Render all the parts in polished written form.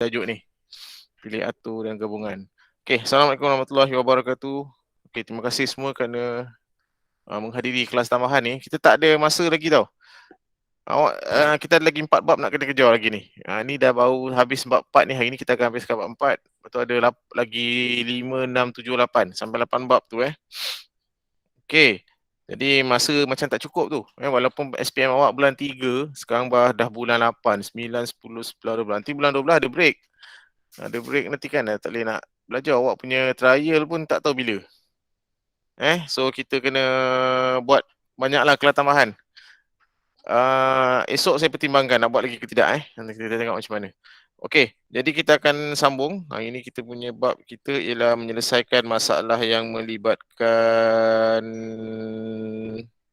tajuk ni. Pilih atur dan gabungan. Okey, Assalamualaikum warahmatullahi wabarakatuh. Okey, terima kasih semua kerana menghadiri kelas tambahan ni. Kita tak ada masa lagi tau. Kita ada lagi 4 bab nak kena kejar lagi ni. Ni dah baru habis bab 4 ni. Hari ni kita akan habiskan bab 4. Lepas tu ada lagi 5, 6, 7, 8. Sampai 8 bab tu Okey. Jadi masa macam tak cukup tu. Walaupun SPM awak bulan 3, sekarang dah bulan 8, 9, 10, 11, 12. Nanti bulan 12 ada break. Ada break nanti kan, tak boleh nak belajar. Awak punya trial pun tak tahu bila. So kita kena buat banyaklah kelas tambahan. Esok saya pertimbangkan nak buat lagi ke tidak. Nanti kita tengok macam mana. Okey, jadi kita akan sambung. Hari ini kita punya bab kita ialah menyelesaikan masalah yang melibatkan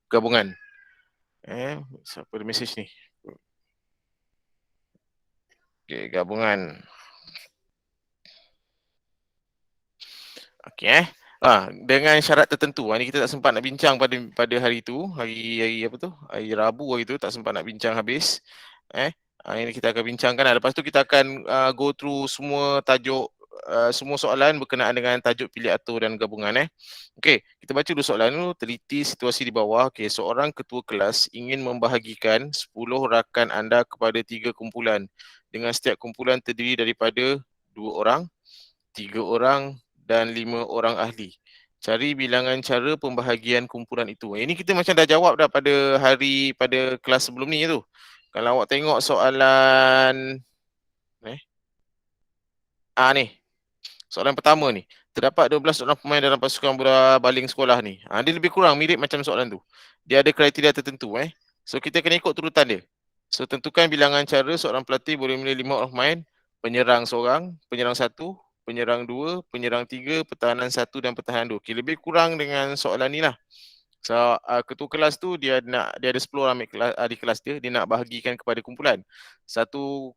gabungan. Siapa ada mesej ni? Okey, gabungan. Okey dengan syarat tertentu. Ini kita tak sempat nak bincang pada hari tu, hari apa tu? Hari Rabu hari tu tak sempat nak bincang habis. Ini kita akan bincangkan. Lepas tu kita akan go through semua tajuk, semua soalan berkenaan dengan tajuk pilih atur dan gabungan. Okey, kita baca dulu soalan dulu. Teliti situasi di bawah. Okey, seorang ketua kelas ingin membahagikan 10 rakan anda kepada 3 kumpulan dengan setiap kumpulan terdiri daripada 2 orang, 3 orang dan 5 orang ahli. Cari bilangan cara pembahagian kumpulan itu. Ini kita macam dah jawab dah pada kelas sebelum ni tu. Kalau awak tengok soalan ni. Soalan pertama ni. Terdapat 12 orang pemain dalam pasukan bola baling sekolah ni. Dia lebih kurang mirip macam soalan tu. Dia ada kriteria tertentu So kita kena ikut turutan dia. So tentukan bilangan cara seorang pelatih boleh memilih 5 orang pemain, penyerang seorang, penyerang 1, penyerang 2, penyerang 3, pertahanan 1 dan pertahanan 2. Okay, lebih kurang dengan soalan ni lah. So ketua kelas tu dia ada 10 orang di kelas dia nak bahagikan kepada kumpulan. 3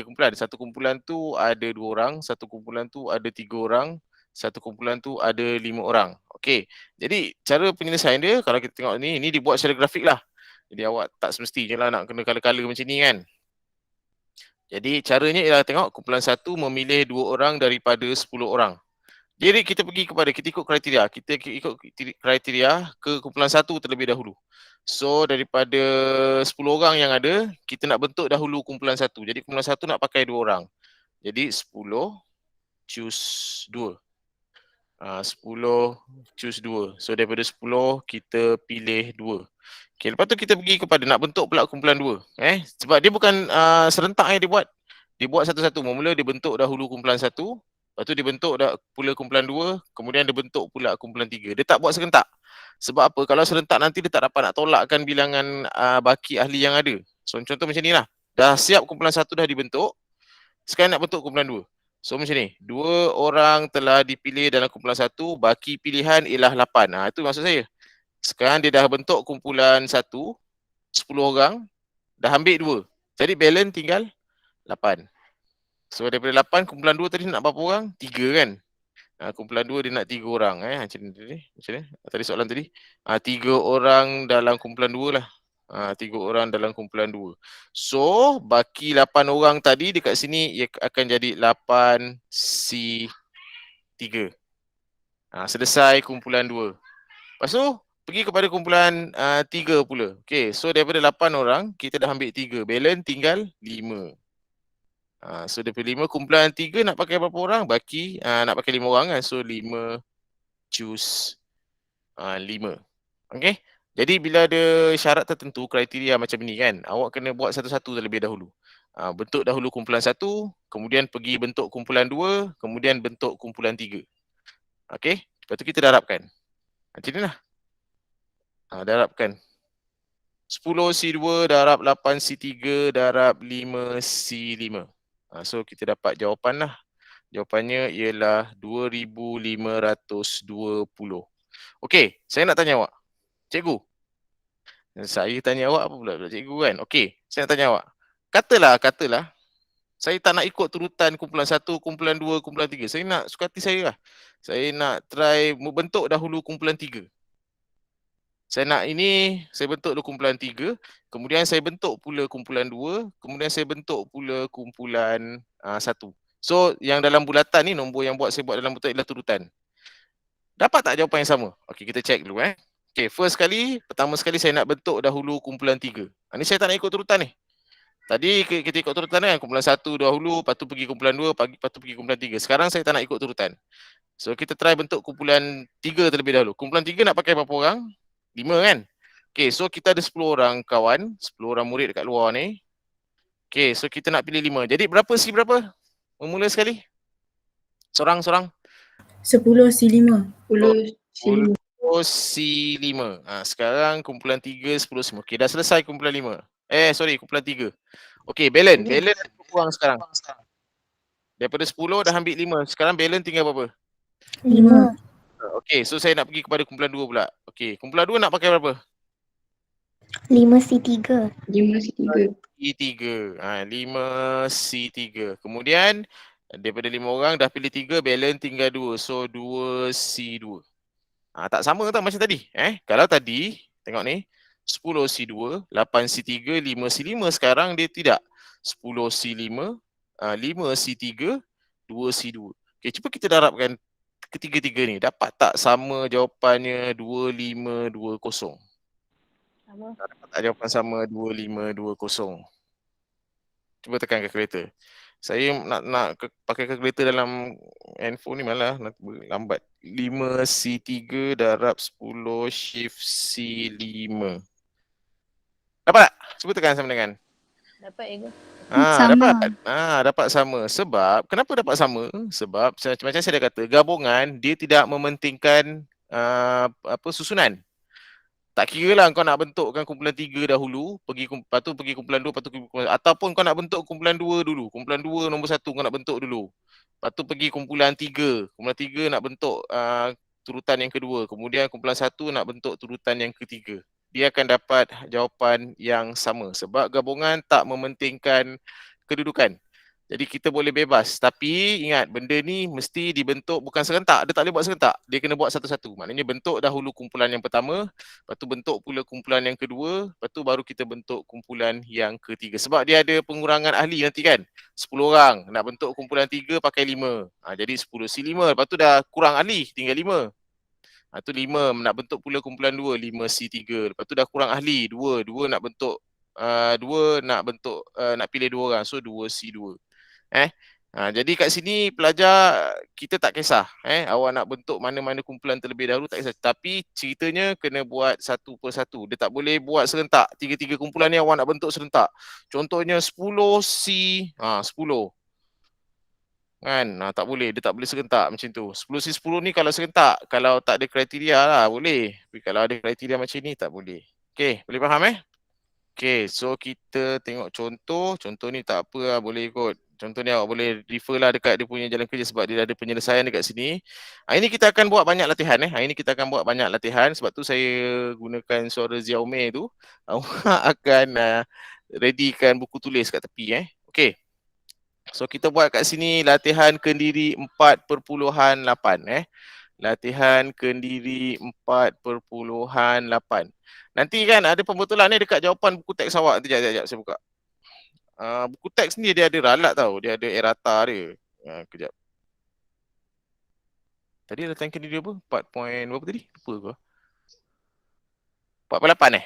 kumpulan. Satu kumpulan tu ada 2 orang, satu kumpulan tu ada 3 orang, satu kumpulan tu ada 5 orang. Okey. Jadi cara penyelesaian dia kalau kita tengok ni dibuat secara grafik lah. Jadi awak tak semestinya lah nak kena color-color macam ni kan. Jadi caranya ialah tengok kumpulan 1 memilih 2 orang daripada 10 orang. Jadi kita ikut kriteria. Kita ikut kriteria ke kumpulan 1 terlebih dahulu. So daripada 10 orang yang ada, kita nak bentuk dahulu kumpulan 1. Jadi kumpulan 1 nak pakai 2 orang. Jadi 10 choose 2. 10 choose 2. So daripada 10 kita pilih 2. Okay, lepas tu kita pergi kepada nak bentuk pula kumpulan 2. Sebab dia bukan serentak yang dia buat. Dia buat satu-satu. Mula dia bentuk dahulu kumpulan 1. Lepas tu dia bentuk pula kumpulan 2. Kemudian dia bentuk pula kumpulan 3. Dia tak buat serentak. Sebab apa? Kalau serentak nanti dia tak dapat nak tolakkan bilangan baki ahli yang ada. So contoh macam ni lah. Dah siap kumpulan 1 dah dibentuk. Sekarang nak bentuk kumpulan 2. So macam ni. 2 orang telah dipilih dalam kumpulan 1. Baki pilihan ialah 8. Itu maksud saya. Sekarang dia dah bentuk kumpulan 1. 10 orang. Dah ambil 2. Jadi balance tinggal 8. So daripada 8, kumpulan 2 tadi nak berapa orang? 3 kan? Kumpulan 2 dia nak 3 orang. Macam ni. Tadi soalan tadi. 3 orang dalam kumpulan 2 lah. 3 orang dalam kumpulan 2. So baki 8 orang tadi dekat sini ia akan jadi 8C3. Selesai kumpulan 2. Lepas tu pergi kepada kumpulan 3 pula. Okay, so daripada 8 orang kita dah ambil 3. Balance tinggal 5. So daripada 5 kumpulan 3 nak pakai berapa orang? Baki nak pakai 5 orang kan. So 5 choose 5. Okay. Jadi bila ada syarat tertentu, kriteria macam ni kan, awak kena buat satu-satu terlebih dahulu. Bentuk dahulu kumpulan 1, kemudian pergi bentuk kumpulan 2, kemudian bentuk kumpulan 3. Okay. Lepas tu kita darabkan. Macam ni lah. Darabkan. 10C2 darab 8C3 darab 5C5. So kita dapat jawapan lah. Jawapannya ialah 2520. Okey, saya nak tanya awak. Cikgu. Saya tanya awak apa pula cikgu kan? Okey, saya nak tanya awak. Katalah. Saya tak nak ikut turutan kumpulan 1, kumpulan 2, kumpulan 3. Saya nak suka hati saya lah. Saya nak try membentuk dahulu kumpulan 3. Saya nak ini, saya bentuk dua kumpulan 3, kemudian saya bentuk pula kumpulan 2, kemudian saya bentuk pula kumpulan 1. So, yang dalam bulatan ni, nombor yang saya buat dalam bulatan ialah turutan. Dapat tak jawapan yang sama? Okey, kita check dulu Okey, first sekali, pertama sekali saya nak bentuk dahulu kumpulan 3. Ni saya tak nak ikut turutan ni. Tadi kita ikut turutan kan, kumpulan 1 dahulu, lepas tu pergi kumpulan 2, lepas tu pergi kumpulan 3. Sekarang saya tak nak ikut turutan. So, kita try bentuk kumpulan 3 terlebih dahulu. Kumpulan 3 nak pakai berapa orang? 5 kan? Okay, so kita ada 10 orang kawan, 10 orang murid dekat luar ni. Okay, so kita nak pilih 5. Jadi berapa C berapa? Memula sekali. Sorang-sorang. 10 C5. 10 C5. Sekarang kumpulan 3, 10 C5. Okay, dah selesai kumpulan 5. Kumpulan 3. Okay, balance. Balance berapa orang sekarang? Daripada 10 dah ambil 5. Sekarang balance tinggal berapa? 5. Okay, so saya nak pergi kepada kumpulan 2 pula. Okay, kumpulan 2 nak pakai berapa? 5C3. 5C3. C3. 5C3. Kemudian daripada 5 orang dah pilih 3, balance tinggal 2. So 2C2. Tak sama tak macam tadi? Kalau tadi, tengok ni, 10C2, 8C3, 5C5. Sekarang dia tidak. 10C5, 5C3, 2C2. Okay, cuba kita darabkan ketiga-tiga ni. Dapat tak sama jawapannya 2520? Sama. Dapat tak jawapan sama 2520? Cuba tekan kalkulator. Saya nak pakai kalkulator dalam handphone ni malah lambat. 5C3 darab 10 shift C5. Dapat tak? Cuba tekan sama dengan. Dapat ya ke? Dapat. Dapat sama. Sebab, kenapa dapat sama? Sebab macam saya dah kata, gabungan dia tidak mementingkan susunan. Tak kira lah kau nak bentukkan kumpulan 3 dahulu, lepas tu pergi kumpulan 2, lepas tu ataupun kau nak bentuk kumpulan 2 dulu. Kumpulan 2 nombor 1 kau nak bentuk dulu. Lepas tu pergi kumpulan 3. Kumpulan 3 nak bentuk turutan yang kedua. Kemudian kumpulan 1 nak bentuk turutan yang ketiga. Dia akan dapat jawapan yang sama. Sebab gabungan tak mementingkan kedudukan. Jadi kita boleh bebas. Tapi ingat, benda ni mesti dibentuk bukan serentak. Dia tak boleh buat serentak. Dia kena buat satu-satu. Maknanya bentuk dahulu kumpulan yang pertama. Lepas tu bentuk pula kumpulan yang kedua. Lepas tu baru kita bentuk kumpulan yang ketiga. Sebab dia ada pengurangan ahli nanti kan. 10 orang. Nak bentuk kumpulan 3 pakai 5. Jadi 10 C5. Lepas tu dah kurang ahli. Tinggal 5. Tu 5 nak bentuk pula kumpulan 2. 5C3. Lepas tu dah kurang ahli. 2 nak bentuk 2 nak bentuk nak pilih 2 orang. So 2C2. Jadi kat sini pelajar kita tak kisah awak nak bentuk mana-mana kumpulan terlebih dahulu tak kisah, tapi ceritanya kena buat satu persatu. Dia tak boleh buat serentak. 3 kumpulan ni awak nak bentuk serentak. Contohnya 10C 10 kan, tak boleh. Dia tak boleh serentak macam tu. 10C10 ni kalau serentak, kalau tak ada kriteria lah boleh, tapi kalau ada kriteria macam ni tak boleh. Okey, boleh faham Okey, so kita tengok contoh. Contoh ni tak apa lah, boleh ikut. Contoh ni awak boleh refer lah dekat dia punya jalan kerja sebab dia ada penyelesaian dekat sini. Hari ni kita akan buat banyak latihan Hari ni kita akan buat banyak latihan. Sebab tu saya gunakan suara Xiaomi tu. Awak akan readykan buku tulis kat tepi Okey. So kita buat kat sini latihan Kendiri 4.8 Latihan Kendiri 4.8. Nanti kan ada pembetulan ni dekat jawapan buku teks awak. Sekejap saya buka. Buku teks ni dia ada ralat tau. Dia ada errata dia. Kejap. Tadi latihan Kendiri apa? 4 point berapa tadi? Lupa aku. 4.8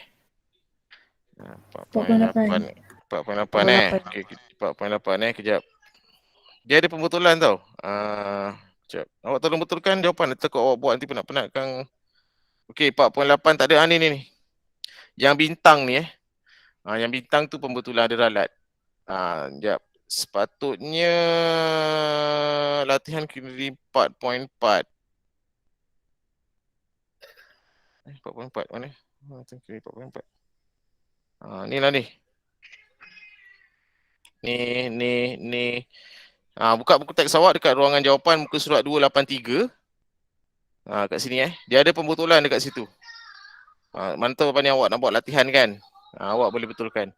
4.8 Okay, 4.8 kejap. Dia ada pembetulan tau. Sekejap. Awak tolong betulkan jawapan. Takut awak buat nanti penat-penatkan. Okey, 4.8 tak ada. Ni. Yang bintang ni yang bintang tu pembetulan ada ralat. Sekejap. Sepatutnya latihan Kendiri 4.4. 4.4 mana? Latihan Kendiri 4.4. Ni lah ni. Ni. Buka buku teks awak dekat ruangan jawapan muka surat 283. Kat sini Dia ada pembetulan dekat situ. Mantap apa ni awak nak buat latihan kan? Awak boleh betulkan.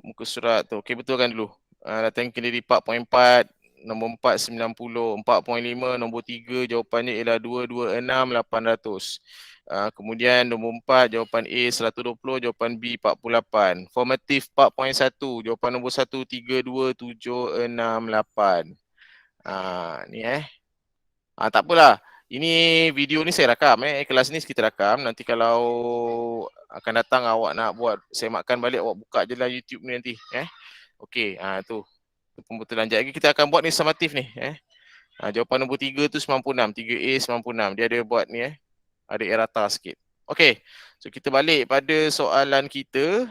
Muka surat tu. Okey, betulkan dulu. Latihan Kendiri 4.4. nombor 4 90, 4.5, nombor 3 jawapannya ialah 226 800. Kemudian nombor 4 jawapan A 120, jawapan B 48. Formatif 4.1, jawapan nombor 1 32768. Ni tak apalah. Ini video ni saya rakam kelas ni kita rakam. Nanti kalau akan datang awak nak buat semakkan balik, awak buka je lah YouTube ni nanti Okey, tu pembetulan. Sekejap lagi kita akan buat ni summatif ni jawapan nombor 3 tu 96, 3A 96. Dia ada buat ni ada errata sikit. Okey. So kita balik pada soalan kita.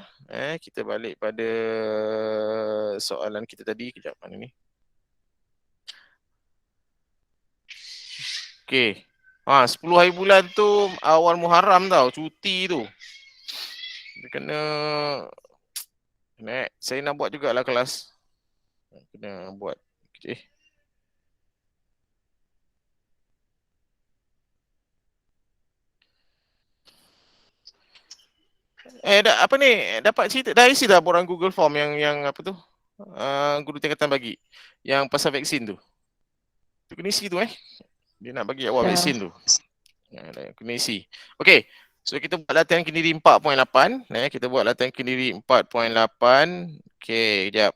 Kita balik pada soalan kita tadi. Kejap mana ni? Okey. 10 hari bulan tu awal Muharram tau, cuti tu. Dia kena saya nak buat jugalah kelas. Kena buat. Okey. Apa ni? Dapat cerita dah isi dah borang Google Form yang apa tu? Guru tingkatan bagi. Yang pasal vaksin tu. Tu kena isi tu Dia nak bagi awak vaksin tu. Kena isi. Okey. So kita buat latihan kendiri 4.8. Kita buat latihan kendiri 4.8. Okey, kejap.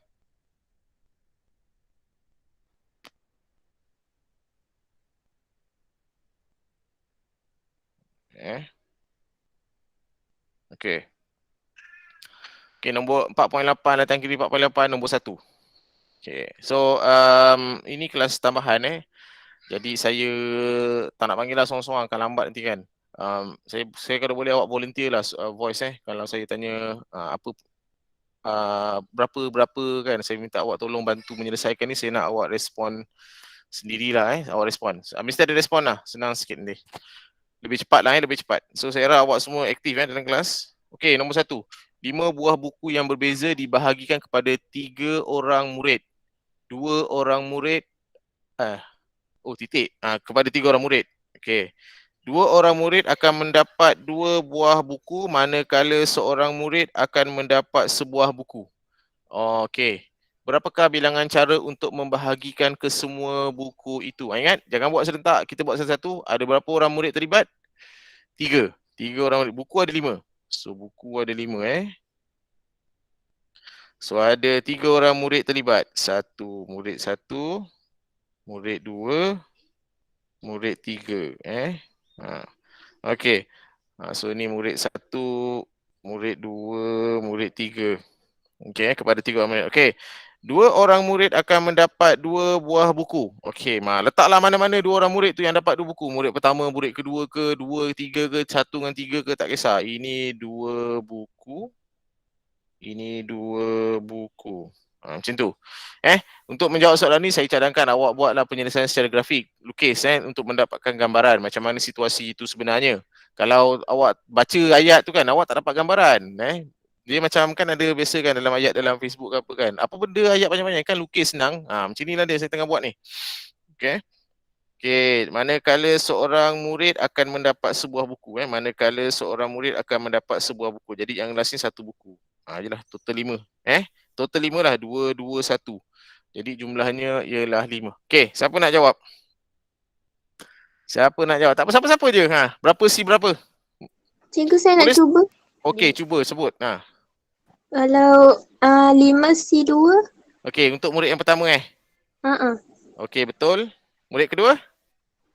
Okey. Okey, nombor 4.8, latihan kendiri 4.8 nombor 1. Okey. So ini kelas tambahan Jadi saya tak nak panggil lah seorang-seorang, akan lambat nanti kan. Saya kalau boleh awak volunteer lah voice kalau saya tanya apa berapa kan, saya minta awak tolong bantu menyelesaikan ni, saya nak awak respon sendirilah awak respon. Mesti ada respon lah, senang sikit nanti. Lebih cepat lah lebih cepat. So saya harap awak semua aktif dalam kelas. Okey, nombor 1. 5 buah buku yang berbeza dibahagikan kepada 3 orang murid. 2 orang murid kepada 3 orang murid. Okey. 2 orang murid akan mendapat 2 buah buku, manakala seorang murid akan mendapat sebuah buku. Okey. Berapakah bilangan cara untuk membahagikan ke semua buku itu? Ingat, jangan buat serentak, kita buat satu-satu. Ada berapa orang murid terlibat? 3. 3 orang murid. Buku ada 5. So buku ada 5 So ada 3 orang murid terlibat. 1 murid 1, murid 2, murid 3 Okey. So ni murid 1, murid 2, murid 3. Okey, kepada 3 orang murid. Okey. 2 orang murid akan mendapat 2 buah buku. Okey, letaklah mana-mana 2 orang murid tu yang dapat 2 buku. Murid pertama, murid kedua ke, 2, 3 ke, 1 dengan 3 ke, tak kisah. Ini 2 buku. Ini 2 buku. Macam tu. Untuk menjawab soalan ni, saya cadangkan awak buatlah penyelesaian secara grafik, lukis untuk mendapatkan gambaran macam mana situasi itu sebenarnya. Kalau awak baca ayat tu kan, awak tak dapat gambaran. Dia macam kan ada biasa kan dalam ayat dalam Facebook ke apa kan. Apa benda ayat banyak-banyak kan, lukis senang. Macam inilah dia saya tengah buat ni. Okey. Okey, manakala seorang murid akan mendapat sebuah buku. Manakala seorang murid akan mendapat sebuah buku. Jadi yang last ni 1 buku. Jelah total 5. Total 5 lah, 2, 2, 1. Jadi jumlahnya ialah 5. Okey, siapa nak jawab? Siapa nak jawab? Tak apa, siapa-siapa je. Berapa C berapa? Cikgu, saya nak cuba. Okey, cuba sebut. Kalau 5C2. Okey, untuk murid yang pertama Okey, betul. Murid kedua?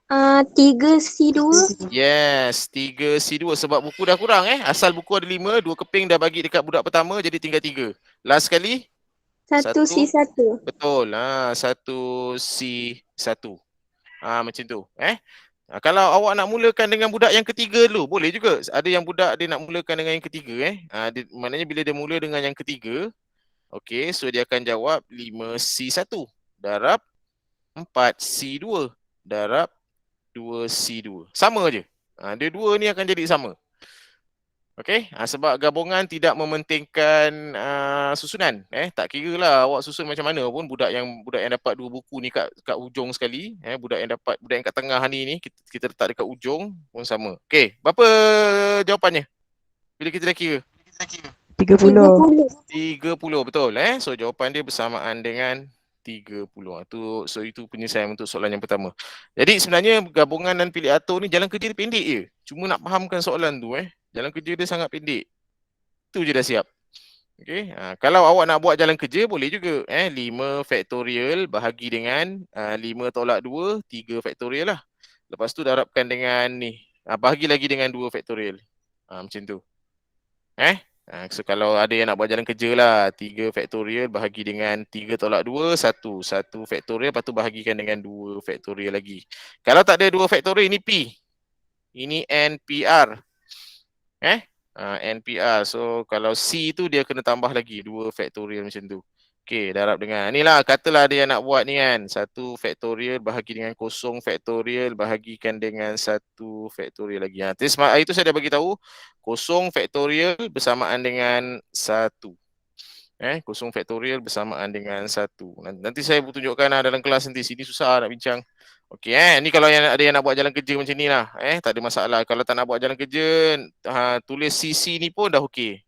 3C2. Yes, 3C2 sebab buku dah kurang Asal buku ada 5, 2 keping dah bagi dekat budak pertama, jadi tinggal 3. Last sekali? 1C1. Betul. 1C1. Macam tu. Kalau awak nak mulakan dengan budak yang ketiga dulu, boleh juga. Ada yang budak dia nak mulakan dengan yang ketiga maknanya bila dia mula dengan yang ketiga, okey, so dia akan jawab 5C1 darab 4C2 darab 2C2. Sama je. Dia dua ni akan jadi sama. Okey, sebab gabungan tidak mementingkan susunan. Tak kira lah awak susun macam mana pun, budak yang dapat 2 buku ni kat ujung sekali, budak yang kat tengah ni kita letak dekat ujung pun sama. Okey, berapa jawapannya? Bila kita dah kira? 30. 30 betul So jawapan dia bersamaan dengan 30. So itu penyelesaian untuk soalan yang pertama. Jadi sebenarnya gabungan dan pilih atur ni jalan kerja dia pendek je. Cuma nak fahamkan soalan tu jalan kerja dia sangat pendek. Tu je dah siap. Okey, kalau awak nak buat jalan kerja boleh juga 5 faktorial bahagi dengan 5 tolak 2, 3 faktorial lah. Lepas tu darabkan dengan ni. Bahagi lagi dengan 2 faktorial. Macam tu. So kalau ada yang nak buat jalan kerja lah, 3 faktorial bahagi dengan 3 tolak 2, 1 faktorial, lepas tu bahagikan dengan 2 faktorial lagi. Kalau tak ada 2 faktorial, ini P. Ini NPR. NPR. So kalau C tu dia kena tambah lagi 2 faktorial macam tu. Okey, darab dengan inilah, katalah ada yang nak buat ni kan, 1 faktorial bahagi dengan 0 faktorial bahagikan dengan 1 faktorial lagi. Hari tu saya dah bagi tahu 0 faktorial bersamaan dengan 1. 0 faktorial bersamaan dengan 1. Nanti saya tunjukkan dalam kelas nanti. Sini susah nak bincang. Okey, ni kalau ada yang nak buat jalan kerja macam ni lah. Tak ada masalah. Kalau tak nak buat jalan kerja, tulis CC ni pun dah okey.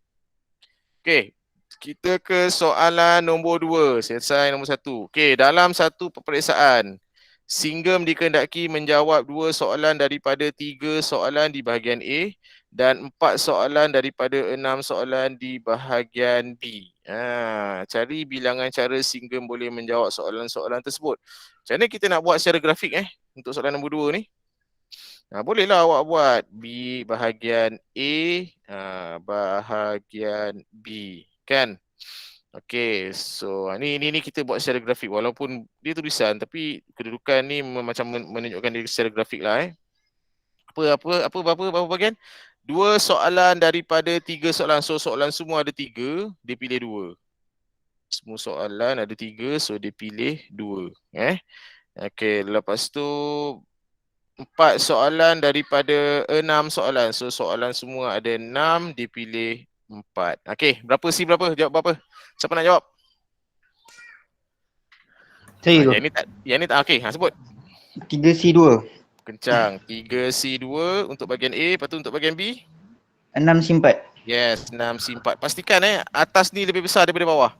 Okey, kita ke soalan nombor 2. Selesai nombor 1. Okey, dalam satu peperiksaan, Singgam dikehendaki menjawab 2 soalan daripada 3 soalan di bahagian A dan 4 soalan daripada 6 soalan di bahagian B. Cari bilangan cara Singgam boleh menjawab soalan-soalan tersebut. Macam mana kita nak buat secara grafik untuk soalan nombor 2 ni? Bolehlah awak buat B bahagian A bahagian B, kan? Okey, so ni kita buat secara grafik walaupun dia tulisan tapi kedudukan ni macam menunjukkan dia secara grafik lah. Berapa bahagian? 2 soalan daripada 3 soalan. So soalan semua ada 3, dia pilih 2. Semua soalan ada 3, so dia pilih 2. Okey, lepas tu 4 soalan daripada 6 soalan. So soalan semua ada 6, dia pilih 4. Okey, berapa C berapa? Jawab berapa? Siapa nak jawab? Saya tu. Yang ni tak okey, sebut. 3C2. Kencang. 3C2 untuk bahagian A, lepas tu untuk bahagian B 6C4. Yes, 6C4. Pastikan atas ni lebih besar daripada bawah.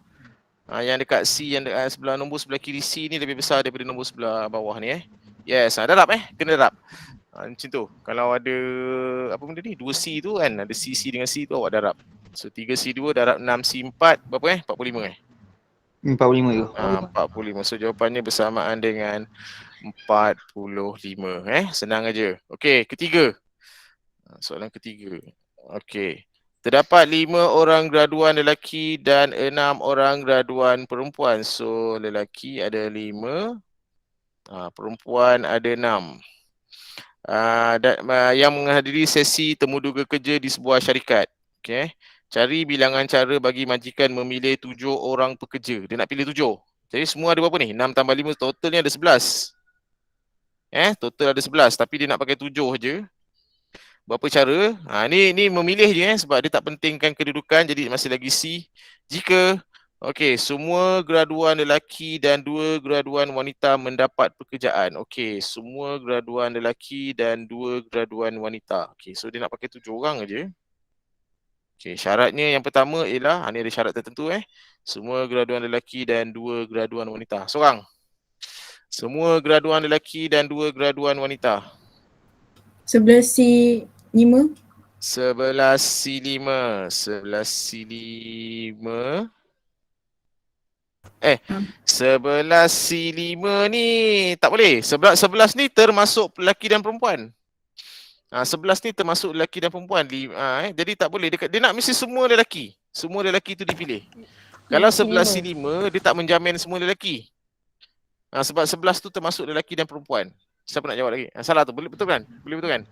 Yang dekat C, yang dekat nombor sebelah kiri C ni lebih besar daripada nombor sebelah bawah ni Yes, darab kena darab. Macam tu. Kalau ada apa benda ni? 2C tu kan, ada CC dengan C tu awak darab. So 3C2 darab 6C4 berapa 45 45 tu. 45. So jawapannya bersamaan dengan 45 Senang aja. Okey, ketiga. Soalan ketiga. Okey. Terdapat 5 orang graduan lelaki dan 6 orang graduan perempuan. So lelaki ada 5, perempuan ada 6. Yang menghadiri sesi temuduga kerja di sebuah syarikat. Okey. Cari bilangan cara bagi majikan memilih 7 orang pekerja. Dia nak pilih 7. Jadi semua ada berapa ni? 6 tambah 5 totalnya ada 11. Total ada 11 tapi dia nak pakai 7 je. Berapa cara? Ni memilih je sebab dia tak pentingkan kedudukan, jadi masih lagi C. Jika semua graduan lelaki dan 2 graduan wanita mendapat pekerjaan. Semua graduan lelaki dan 2 graduan wanita. So dia nak pakai 7 orang aja. Syaratnya yang pertama ialah ni ada syarat tertentu semua graduan lelaki dan 2 graduan wanita. Seorang. Semua graduan lelaki dan 2 graduan wanita. 11C5. 11C5. 11C5 ni tak boleh. 11 ni termasuk lelaki dan perempuan. 11 ni termasuk lelaki dan perempuan. Jadi tak boleh. Dia nak mesti semua lelaki. Semua lelaki tu dipilih. Kalau 11C5 dia tak menjamin semua lelaki. Sebab 11 tu termasuk lelaki dan perempuan. Siapa nak jawab lagi? Salah tu. Boleh betul kan? Boleh betul kan?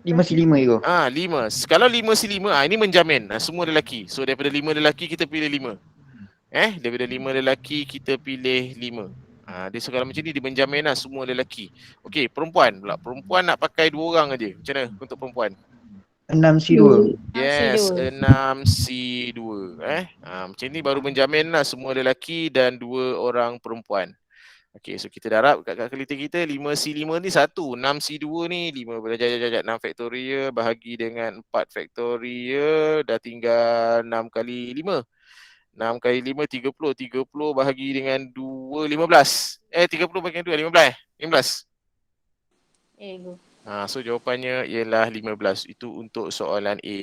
5C5 itu. 5. Kalau 5C5 ini menjamin semua lelaki. So daripada 5 lelaki kita pilih 5. Daripada 5 lelaki kita pilih 5. Dia segala macam ni dia menjamin semua lelaki. Okey, perempuan pula. Perempuan nak pakai 2 orang aja. Macam mana untuk perempuan? 6C2. Yes, 6C2. Macam ni baru menjamin semua lelaki dan 2 orang perempuan. Okey, so kita darab kat kalkulator kita 5C5 ni 1, 6C2 ni 5 jajak 6 faktorial bahagi dengan 4 faktorial dah tinggal 6 kali 5. 6 kali 5, 30. 30 bahagi dengan 2, 15. 30 bahagi dengan 2, 15. 15. Ego. So jawapannya ialah 15. Itu untuk soalan A.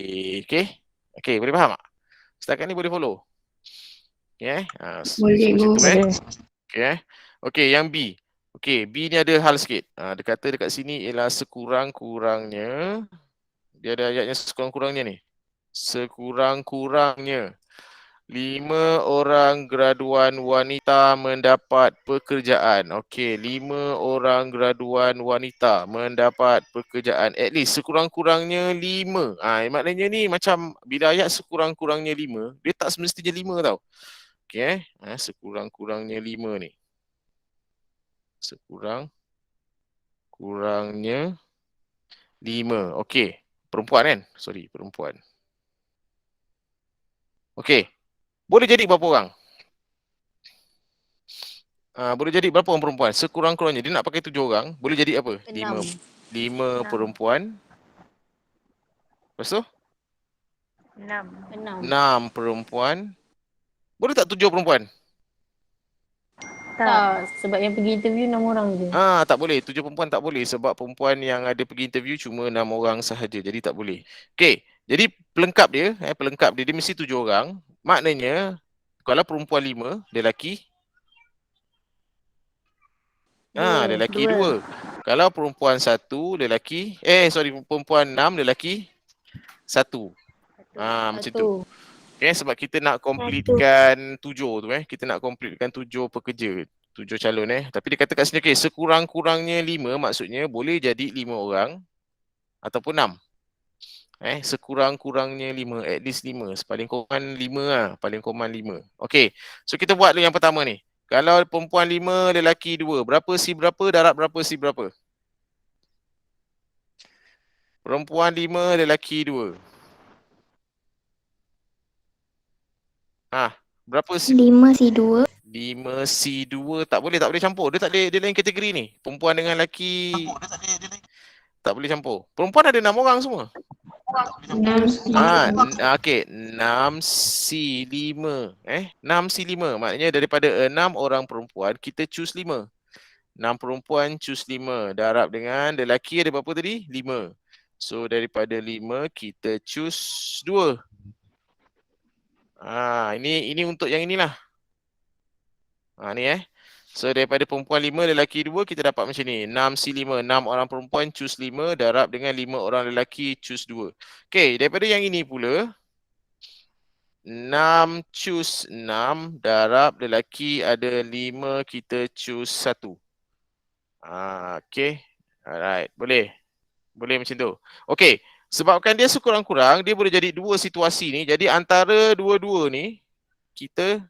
Okay? Okay, boleh faham tak? Setakat ni boleh follow? Okay. Boleh, Macam tu, Gus. Okay. Okay, yang B. Okay, B ni ada hal sikit. Dia kata dekat sini ialah sekurang-kurangnya. Dia ada ayatnya sekurang-kurangnya ni. Sekurang-kurangnya 5 orang graduan wanita mendapat pekerjaan. Okey, 5 orang graduan wanita mendapat pekerjaan. At least sekurang-kurangnya 5. Maknanya ni macam bila ayat sekurang-kurangnya 5, dia tak semestinya 5 tau. Okey, sekurang-kurangnya 5 ni. Sekurang-kurangnya 5. Okey, perempuan kan? Sorry, perempuan. Okey. Boleh jadi berapa orang? Boleh jadi berapa orang perempuan? Sekurang-kurangnya dia nak pakai 7 orang, boleh jadi apa? 6. 5 perempuan. Lepas tu 6. 6 perempuan. Boleh tak 7 perempuan? Tak, sebab yang pergi interview 6 orang je. Tak boleh. 7 perempuan tak boleh sebab perempuan yang ada pergi interview cuma 6 orang sahaja. Jadi tak boleh. Okey. Jadi pelengkap dia, dia mesti 7 orang. Maknanya kalau perempuan 5, lelaki lelaki 2. Kalau perempuan 1, lelaki perempuan 6, lelaki 1. Macam tu. Okay, sebab kita nak completekan 7 tu Kita nak completekan 7 pekerja, 7 calon Tapi dia kata kat sini sekurang-kurangnya 5 maksudnya boleh jadi 5 orang ataupun 6. Sekurang-kurangnya 5, at least 5. Paling common 5 lah, paling common 5. Okey. So kita buat dulu yang pertama ni. Kalau perempuan 5, lelaki 2, berapa si berapa, darab berapa si berapa? Perempuan 5, lelaki 2. Berapa si? 5 si 2. 5 si 2 tak boleh campur. Dia tak boleh, dia lain kategori ni. Perempuan dengan lelaki tak boleh campur. Perempuan ada 6 orang semua. 6 si Okey, 6 si 5. 6 si 5 maknanya daripada 6 orang perempuan kita choose 5. 6 perempuan choose 5 darab dengan lelaki ada berapa tadi? 5. So daripada 5 kita choose 2. Ini untuk yang inilah. Ni So daripada perempuan 5, lelaki 2 kita dapat macam ni. 6 si 5, 6 orang perempuan choose 5 darab dengan 5 orang lelaki choose 2. Okey, daripada yang ini pula 6 choose 6 darab lelaki ada 5 kita choose 1. Okey. Alright, boleh. Boleh macam tu. Okey, sebabkan dia sekurang-kurang dia boleh jadi dua situasi ni. Jadi antara dua-dua ni kita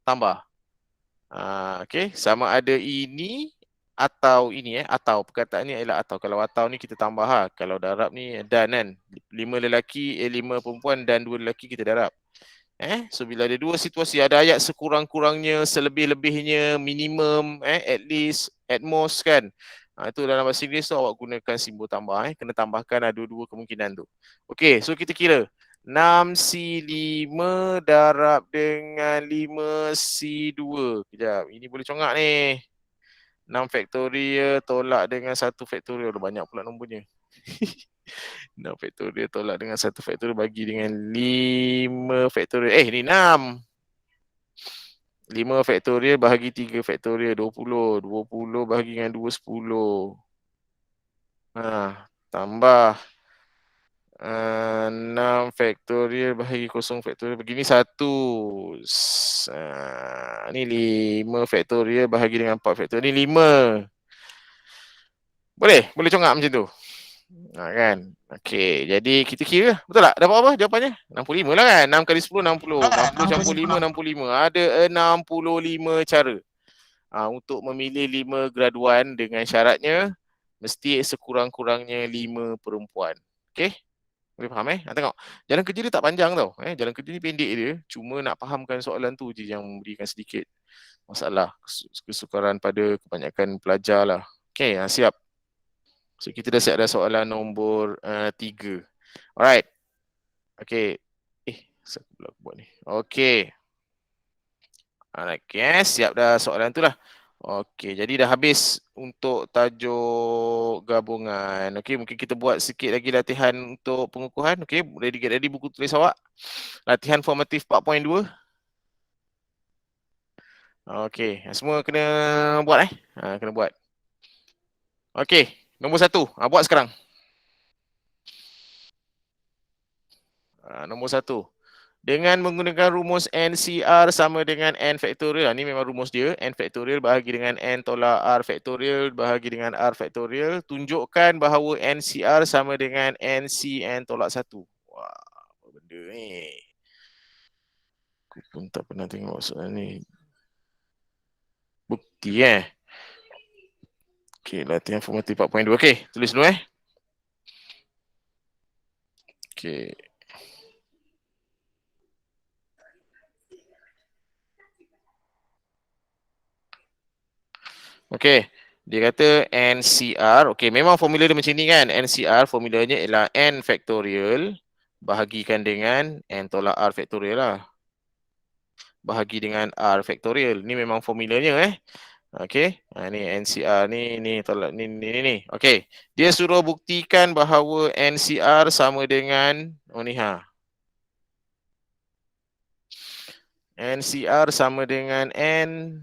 tambah. Okey, sama ada ini atau ini atau perkataannya ialah atau. Kalau atau ni kita tambah Kalau darab ni dan kan. 5 lelaki 5 perempuan dan 2 lelaki kita darab. So bila ada dua situasi, ada ayat sekurang-kurangnya, selebih-lebihnya, minimum, at least, at most kan. Itu dalam bahasa Inggeris tu awak gunakan simbol tambah. Kena tambahkan ada dua kemungkinan tu. Okey, so kita kira 6 si 5 darab dengan 5 si 2. Kejap, ini boleh congak ni. 6 faktorial tolak dengan 1 faktorial. Banyak pula nombornya. 6 faktorial tolak dengan 1 faktorial bagi dengan 5 faktorial. Ni 6. 5 faktorial bahagi 3 faktorial 20. 20 bahagi dengan 2, 10. Tambah 6 faktorial bahagi 0 faktorial begini 1. Ni 5 faktorial bahagi dengan 4 faktorial. Ni 5. Boleh congak macam tu. Kan. Okey, jadi kita kira. Betul tak? Dapat apa jawapannya? 65 lah kan. 6 kali 10 60. 60 campur 5 65. Ada 65 cara. Untuk memilih 5 graduan dengan syaratnya mesti sekurang-kurangnya 5 perempuan. Okey? Boleh faham tengok. Jalan kerja dia tak panjang tau. Jalan kerja ni pendek dia. Cuma nak fahamkan soalan tu je yang memberikan sedikit masalah. Kesukaran pada kebanyakan pelajar lah. Okey, siap. So kita dah siap dah soalan nombor 3. Alright. Okey. Saya pula buat ni. Okey. Alright, okay, siap dah soalan tu lah. Okey, jadi dah habis untuk tajuk gabungan. Okey, mungkin kita buat sikit lagi latihan untuk pengukuhan. Okey, ready get ready buku tulis awak. Latihan formatif 4.2. Okey, semua kena buat kena buat. Okey, nombor 1. Buat sekarang. Nombor 1. Dengan menggunakan rumus NCR sama dengan N faktorial. Ini memang rumus dia. N faktorial bahagi dengan N tolak R faktorial bahagi dengan R faktorial. Tunjukkan bahawa NCR sama dengan NC N tolak 1. Wah, apa benda ni? Aku pun tak pernah tengok soalan ni. Bukti Okey, latihan formatif 4.2. Okey, tulis dulu Okey. Okey, dia kata NCR. Okey, memang formula dia macam ni kan. NCR formulanya ialah N faktorial bahagikan dengan N tolak R faktorial lah. Bahagi dengan R faktorial. Ni memang formulanya Okey. Ni NCR ni tolak ni. Okey. Dia suruh buktikan bahawa NCR sama dengan NCR sama dengan N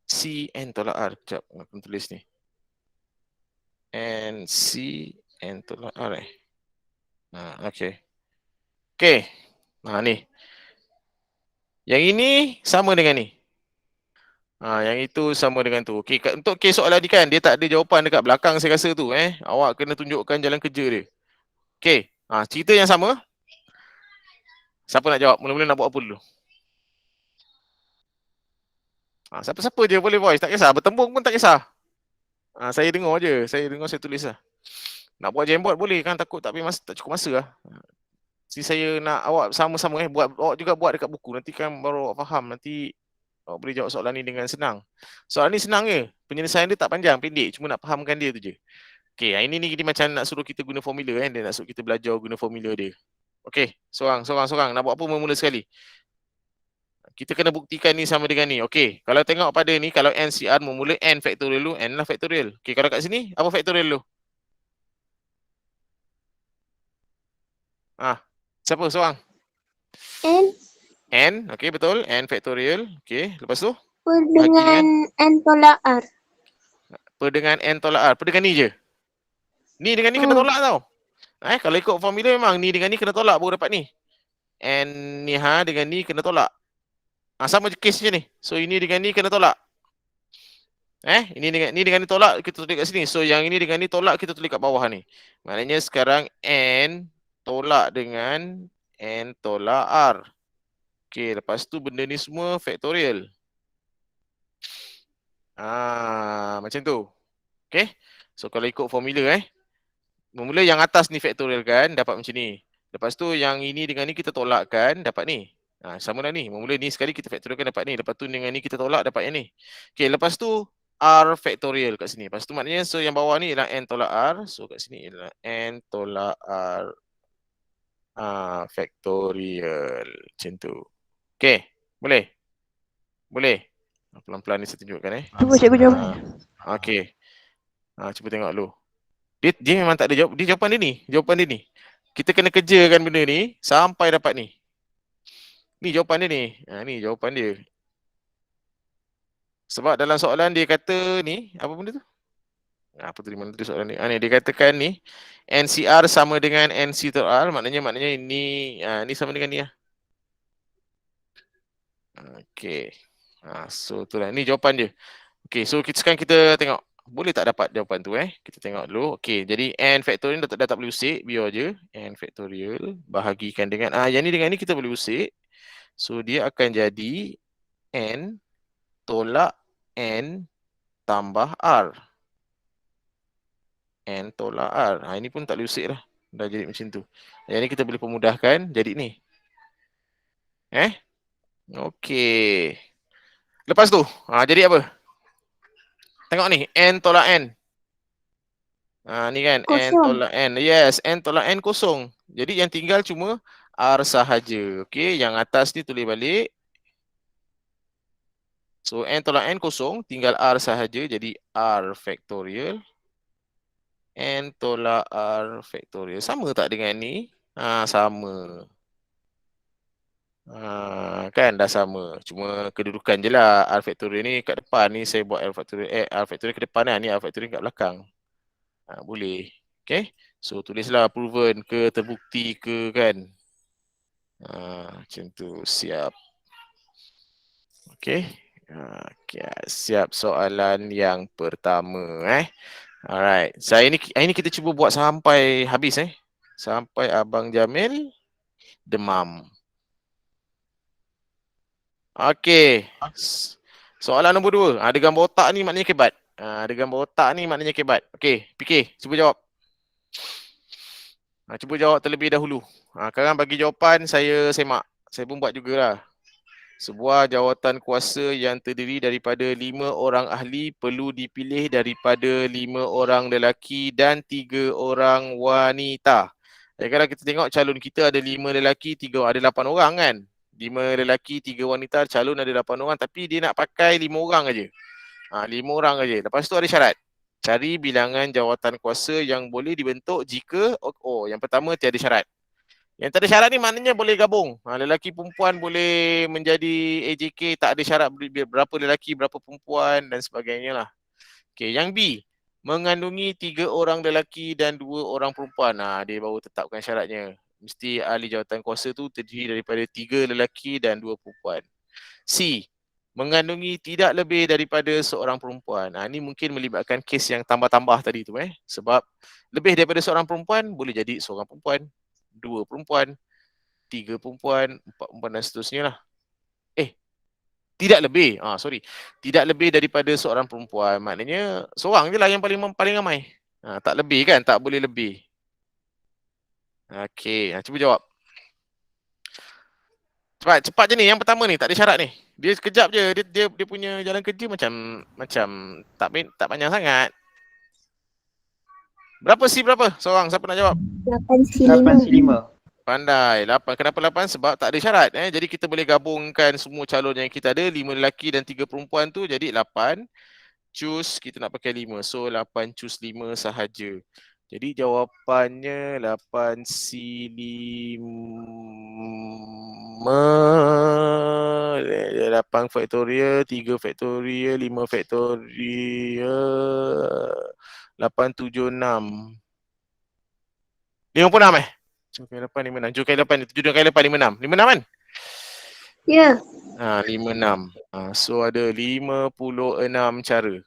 C N tolak R. Sekejap, aku tulis ni. N C N tolak R okey. Okey. Ni. Yang ini sama dengan ni. Yang itu sama dengan tu. Okey, untuk kes soalan ni kan, dia tak ada jawapan dekat belakang saya rasa tu Awak kena tunjukkan jalan kerja dia. Okey. Cerita yang sama. Siapa nak jawab? Mula-mula nak buat apa dulu? Siapa-siapa je boleh voice, tak kisah. Bertembung pun tak kisah. Saya dengar je. Saya dengar, saya tulis lah. Nak buat Jamboard boleh kan, takut tak cukup masa lah. Saya nak awak sama-sama buat, awak juga buat dekat buku. Nanti kan baru awak faham. Nanti awak boleh jawab soalan ni dengan senang. Soalan ni senang je. Penyelesaian dia tak panjang, pendek. Cuma nak fahamkan dia tu je. Okey, ini ni dia macam nak suruh kita guna formula Dia nak suruh kita belajar guna formula dia. Okey, seorang. Nak buat apa mula sekali? Kita kena buktikan ni sama dengan ni. Okey, kalau tengok pada ni, kalau NCR memula N faktorial dulu, N lah faktorial. Okey, kalau kat sini, apa faktorial dulu? Siapa seorang? N, okey betul. N faktorial. Okey, lepas tu? Per dengan N tolak R. Per dengan N tolak R. Per dengan ni je. Ni dengan ni kena tolak tau. Kalau ikut formula memang ni dengan ni kena tolak baru dapat ni. N ni dengan ni kena tolak. Sama je case macam ni. So ini dengan ni kena tolak. Ini dengan ni tolak, kita tulis kat sini. So yang ini dengan ni tolak, kita tulis kat bawah ni. Maknanya sekarang N tolak dengan N tolak R. Okey, lepas tu benda ni semua faktorial. Macam tu. Okey. So kalau ikut formula mula yang atas ni faktorial kan, dapat macam ni. Lepas tu yang ini dengan ni kita tolakkan, dapat ni. Sama lah ni. Mula ni sekali kita faktorialkan dapat ni. Lepas tu dengan ni kita tolak dapat yang ni. Okey, lepas tu R faktorial kat sini. Lepas tu maknanya so yang bawah ni ialah N tolak R. So kat sini ialah N tolak R faktorial. Macam tu. Okey, boleh? Boleh? Pelan-pelan ni saya tunjukkan Cuba cikgu jawab. Okey. Cuba tengok dulu. Dia memang tak ada jawab. Dia jawapan dia ni. Kita kena kerjakan benda ni sampai dapat ni. Ni jawapan dia ni. Ni jawapan dia. Sebab dalam soalan dia kata ni, apa benda tu? Apa tu di mana tu soalan ni? Ni dia katakan ni NCR sama dengan NC tolak R, maknanya ini ni sama dengan ni lah. Okey. So itulah ni jawapan dia. Okey, so sekarang kita tengok boleh tak dapat jawapan tu Kita tengok dulu. Okey, jadi N faktorial dah tak boleh usik, biar je. N faktorial bahagikan dengan yang ni dengan ni kita boleh usik. So dia akan jadi N tolak N tambah R. N tolak R. Ini pun tak boleh usik lah. Dah jadi macam tu. Yang ni kita boleh pemudahkan jadi ni. Okey. Lepas tu, jadi apa? Tengok ni, N tolak N. Ni kan, Kosong. N tolak N. Yes, N tolak N kosong. Jadi yang tinggal cuma R sahaja. Okey, yang atas ni tulis balik. So n tolak n kosong, tinggal r sahaja, jadi r factorial. N tolak r factorial. Sama tak dengan ni? Sama. Kan dah sama. Cuma kedudukan je lah. R factorial ni kat depan ni saya buat R factorial ke depan lah. Ni R factorial kat belakang. Boleh. Okay. So tulislah proven ke, terbukti ke kan. Macam tu. Siap. Okay. Okay. Siap soalan yang pertama. Alright. Hari ni kita cuba buat sampai habis sampai Abang Jamil demam. Okey. Soalan nombor 2. Ada gambar otak ni maknanya kebat. Ada gambar otak ni maknanya kebat. Okey, fikir, cuba jawab. Cuba jawab terlebih dahulu. Sekarang bagi jawapan saya semak. Saya pun buat jugalah. Sebuah jawatan kuasa yang terdiri daripada 5 orang ahli perlu dipilih daripada 5 orang lelaki dan 3 orang wanita. Kalau kita tengok calon kita ada 5 lelaki, 8 orang kan. 5 lelaki, 3 wanita, calon ada 8 orang tapi dia nak pakai 5 orang aja. 5 orang aja. Lepas tu ada syarat. Cari bilangan jawatan kuasa yang boleh dibentuk jika yang pertama tiada syarat. Yang tak ada syarat ni maknanya boleh gabung. Lelaki perempuan boleh menjadi AJK, tak ada syarat berapa lelaki, berapa perempuan dan sebagainya lah. Okey, yang B. Mengandungi 3 orang lelaki dan 2 orang perempuan. Dia baru tetapkan syaratnya. Mesti ahli jawatan kuasa tu terdiri daripada 3 lelaki dan 2 perempuan. C. Mengandungi tidak lebih daripada seorang perempuan. Ni mungkin melibatkan kes yang tambah-tambah tadi tu sebab lebih daripada seorang perempuan boleh jadi seorang perempuan, 2 perempuan, 3 perempuan, 4 perempuan dan seterusnya lah. Tidak lebih. Tidak lebih daripada seorang perempuan. Maknanya seorang je lah yang paling ramai. Tak lebih kan? Tak boleh lebih. Okey, cuba jawab. Cepat je ni. Yang pertama ni tak ada syarat ni. Dia sekejap je. Dia punya jalan kerja macam tak panjang sangat. Berapa C berapa? Seorang siapa nak jawab? 8C5. Pandai. 8. Kenapa 8? Sebab tak ada syarat. Jadi kita boleh gabungkan semua calon yang kita ada. 5 lelaki dan 3 perempuan tu jadi 8. Choose kita nak pakai 5. So 8 choose 5 sahaja. Jadi jawapannya 8C5. 8 faktorial, 3 faktorial, 5 faktorial. 8, 7, 6. 56 7 kali 8, 56. 7 kali 8, 7 kali 8, 56. 56 kan? Ya. 56. So ada 56 cara.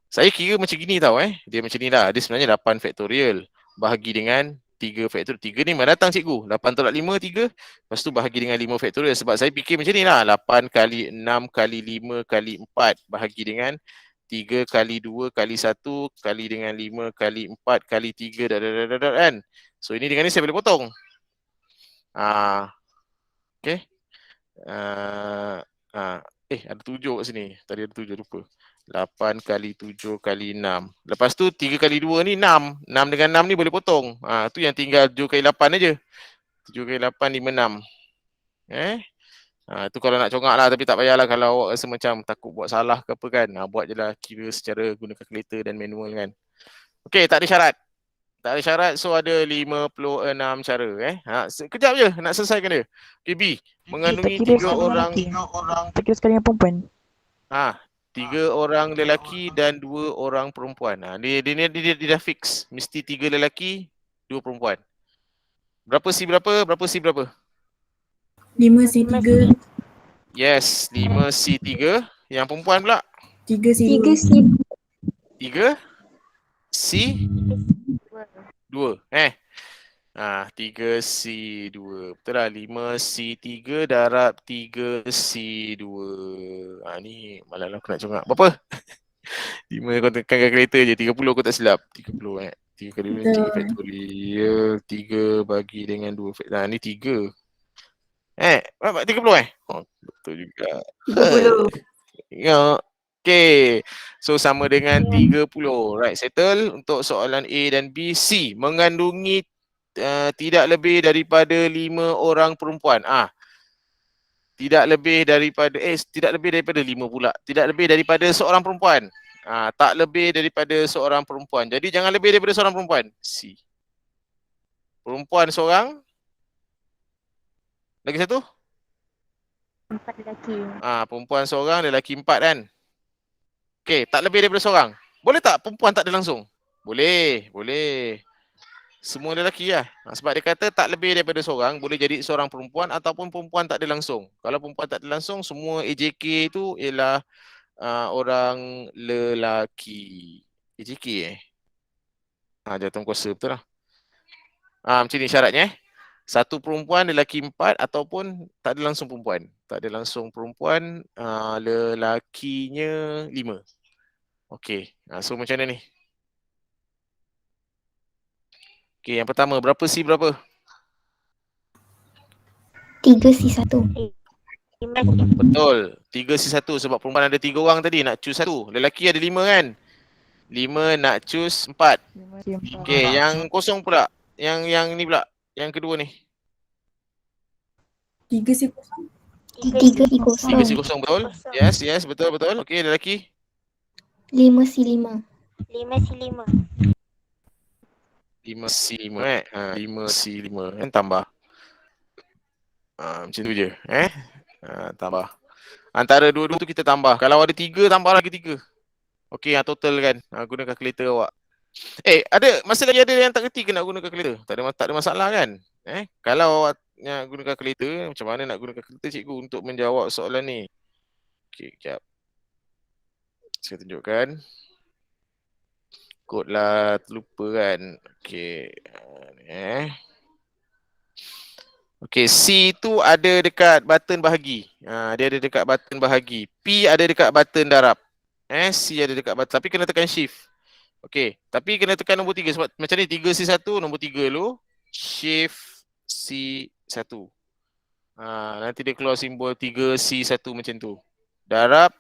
Saya kira macam gini tau Dia macam ni lah. Dia sebenarnya 8 faktorial. Bahagi dengan 3 faktorial. 3 ni mana datang cikgu? 8 tolak 5, 3. Lepas tu bahagi dengan 5 faktorial. Sebab saya fikir macam ni lah. 8 kali 6 kali 5 kali 4. Bahagi dengan 3 kali 2 kali 1 kali dengan 5 kali 4 kali 3 kan. So ini dengan ni saya boleh potong. Okay. Ada 7 kat sini. Tadi ada 7 lupa. 8 kali 7 kali 6. Lepas tu 3 kali 2 ni 6. 6 dengan 6 ni boleh potong. Tu yang tinggal 7 kali 8 aja. 7 kali 8, 56. Tu kalau nak congak lah. Tapi tak payahlah kalau awak rasa macam takut buat salah ke apa kan. Buat je lah kira secara guna kalkulator dan manual kan. Okey, tak ada syarat. Tak ada syarat. So ada 56 cara sekejap je nak selesaikan dia. Okay, B. Mengandungi 3 orang. Tak kira sekali yang perempuan. 3 orang lelaki dan 2 orang perempuan. Dia dah fix. Mesti 3 lelaki, 2 perempuan. Berapa C berapa? Berapa C berapa? 5C3. Yes, 5C3. Yang perempuan pula? 3C2. 3C. 3C2. 3C2. Betul lah. 5C3 darab 3C2. Ni malah aku nak congak. Berapa? 5 kau tekan kalkulator je. 30 aku tak silap. 30 3 kali 3 faktorial. 3 bagi dengan 2 faktorial. Ni 3. 30 betul juga. 30. Ya. Okay. So sama dengan 30. Right, settle. Untuk soalan A dan B. C. Mengandungi tidak lebih daripada 5 orang perempuan. tidak lebih daripada tidak lebih daripada 5 pula. Tidak lebih daripada seorang perempuan. Tak lebih daripada seorang perempuan. Jadi jangan lebih daripada seorang perempuan. C. Perempuan seorang. Lagi satu? 4 lelaki. Perempuan seorang, lelaki 4 kan? Okey, tak lebih daripada seorang. Boleh tak perempuan tak ada langsung? Boleh, boleh. Semua lelaki lah. Sebab dia kata tak lebih daripada seorang, boleh jadi seorang perempuan ataupun perempuan tak ada langsung. Kalau perempuan tak ada langsung, semua AJK tu ialah orang lelaki. AJK jawatan kuasa betul lah. Macam ni syaratnya. Satu perempuan, lelaki 4 ataupun tak ada langsung perempuan. Tak ada langsung perempuan, lelakinya 5. Okey, so macam mana ni? Okey, yang pertama, berapa C berapa? 3C1. Betul. 3C1 sebab perempuan ada 3 orang tadi nak choose 1. Lelaki ada 5 kan? 5 nak choose 4. Okey, yang kosong pula. Yang ni pula. Yang kedua ni. 3C0. 3C0. 3C0 betul? Yes, betul. Okey, lelaki? 5C5. 5C5 5C5 kan tambah. Macam tu je. Tambah. Antara dua-dua tu kita tambah. Kalau ada 3, tambah lagi 3. Okey, total kan. Guna kalkulator awak. Masih lagi ada yang tak kerti ke nak guna kalkulator? Tak ada masalah kan? Kalau awak nak guna kalkulator, macam mana nak guna kalkulator cikgu untuk menjawab soalan ni? Okey, sekejap. Saya tunjukkan. Kod lah, terlupa kan. Okey. Okey, C tu ada dekat button bahagi. Dia ada dekat button bahagi. P ada dekat button darab. C ada dekat button. Tapi kena tekan shift. Okey, tapi kena tekan nombor 3 sebab macam ni 3C1 nombor 3 dulu. Shift C1. Nanti dia keluar simbol 3C1 macam tu. Darab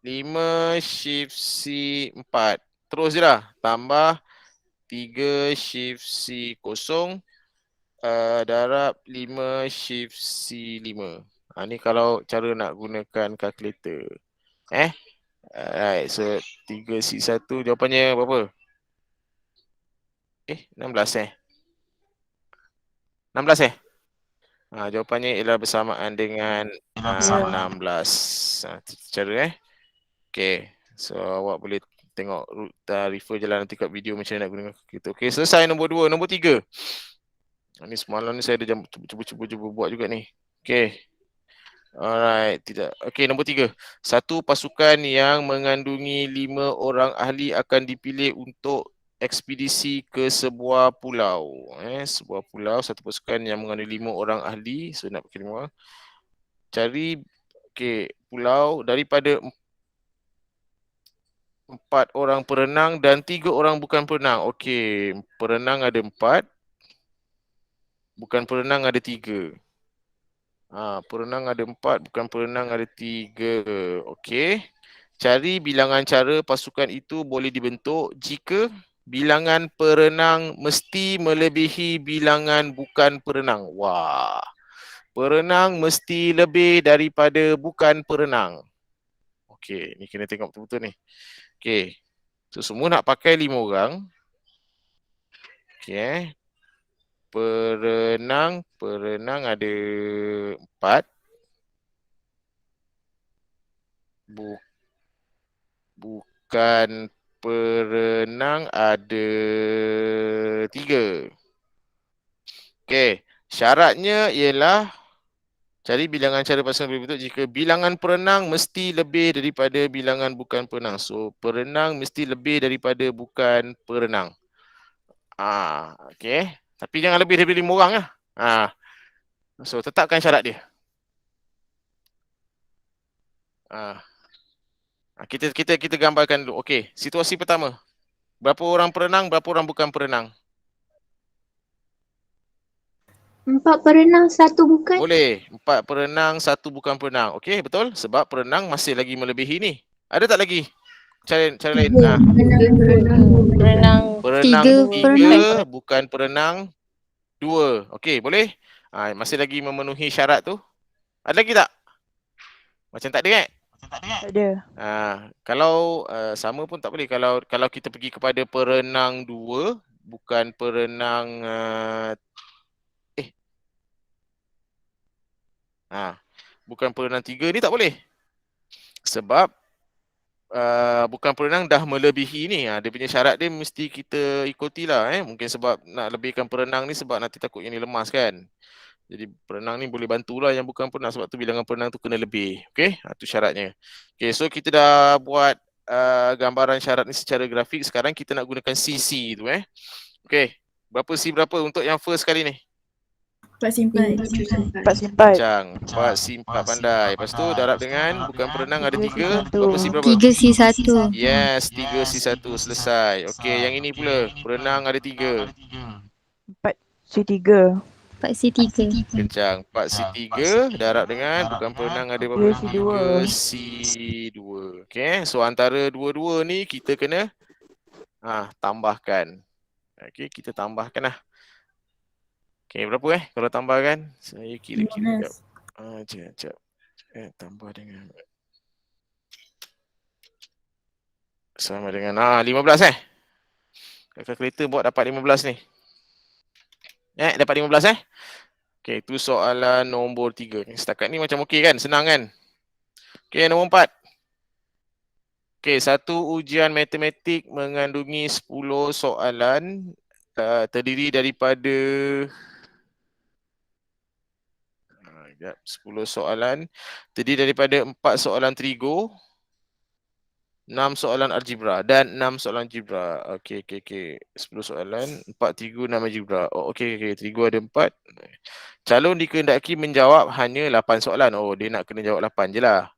5 shift C4. Terus je lah. Tambah 3 shift C0. Darab 5 shift C5. Ni kalau cara nak gunakan kalkulator. Alright, so 3C1 jawapannya berapa? 16 16 jawapannya ialah bersamaan dengan 16. Cara Okay, so awak boleh tengok refer je lah nanti kat video macam mana nak guna kalkulator. Okay, selesai nombor 2. Nombor 3. Ni semalam ni saya ada cuba buat juga ni. Okay. Alright, tidak. Okay, nombor 3. Satu pasukan yang mengandungi 5 orang ahli akan dipilih untuk ekspedisi ke sebuah pulau. Sebuah pulau, satu pasukan yang mengandungi 5 orang ahli. So nak pakai 5 orang. Cari pulau daripada 4 orang perenang dan 3 orang bukan perenang. Okey, perenang ada 4. Bukan perenang ada 3. Perenang ada 4, bukan perenang ada 3. Okey. Cari bilangan cara pasukan itu boleh dibentuk jika bilangan perenang mesti melebihi bilangan bukan perenang. Wah. Perenang mesti lebih daripada bukan perenang. Okey, ni kena tengok betul-betul ni. Okey. So semua nak pakai 5 orang. Okey. Perenang ada 4. Bukan perenang ada 3. Okey, syaratnya ialah cari bilangan cara pasukan berbentuk jika bilangan perenang mesti lebih daripada bilangan bukan perenang. So perenang mesti lebih daripada bukan perenang. Okey. Tapi jangan lebih daripada 5 orang lah. So tetapkan syarat dia. Kita gambarkan dulu. Okey, situasi pertama. Berapa orang perenang, berapa orang bukan perenang? 4 perenang, 1 bukan. Boleh. 4 perenang, 1 bukan perenang. Okey, betul? Sebab perenang masih lagi melebihi ni. Ada tak lagi cara lain? Perenang 3, bukan perenang 2. Okey, boleh? Masih lagi memenuhi syarat tu. Ada lagi tak? Macam tak ada kan? Tak ada. Kalau sama pun tak boleh. Kalau kita pergi kepada perenang 2, bukan perenang bukan perenang 3 ni tak boleh. Sebab bukan perenang dah melebihi ni. Dia punya syarat dia mesti kita ikutilah. Mungkin sebab nak lebihkan perenang ni sebab nanti takut yang ni lemas kan. Jadi perenang ni boleh bantulah yang bukan perenang, sebab tu bilangan perenang tu kena lebih. Okey, itu syaratnya. Okey, so kita dah buat gambaran syarat ni secara grafik. Sekarang kita nak gunakan CC tu Okey, berapa C berapa untuk yang first kali ni? 4 simpan. 4 simpat. Cang, 4 C 4 pandai. Lepas tu darab dengan bukan perenang ada 3. 3C1. Berapa C berapa? 3C1. Yes, 3C1 selesai. Okey, yang ini pula perenang ada 3. 4C3. 4C3. Kencang. 4C3 darab dengan bukan perenang ada berapa? 3C2. Okey, so antara dua-dua ni kita kena tambahkan. Okey, kita tambahkan lah. Okey, berapa kalau tambahkan? Saya kira-kira sekejap. Tambah dengan sama dengan 15 Kalkulator buat dapat 15 ni. Dapat 15 Okey, itu soalan nombor 3. Setakat ni macam okey kan? Senang kan? Okey, nombor 4. Okey, satu ujian matematik mengandungi 10 soalan terdiri daripada 10 soalan terdiri daripada 4 soalan trigo, 6 soalan algebra dan 6 soalan algebra. Okey. 10 soalan, 4 trigo, 6 algebra. Okey. Trigo ada 4. Calon dikehendaki menjawab hanya 8 soalan. Dia nak kena jawab 8 je lah.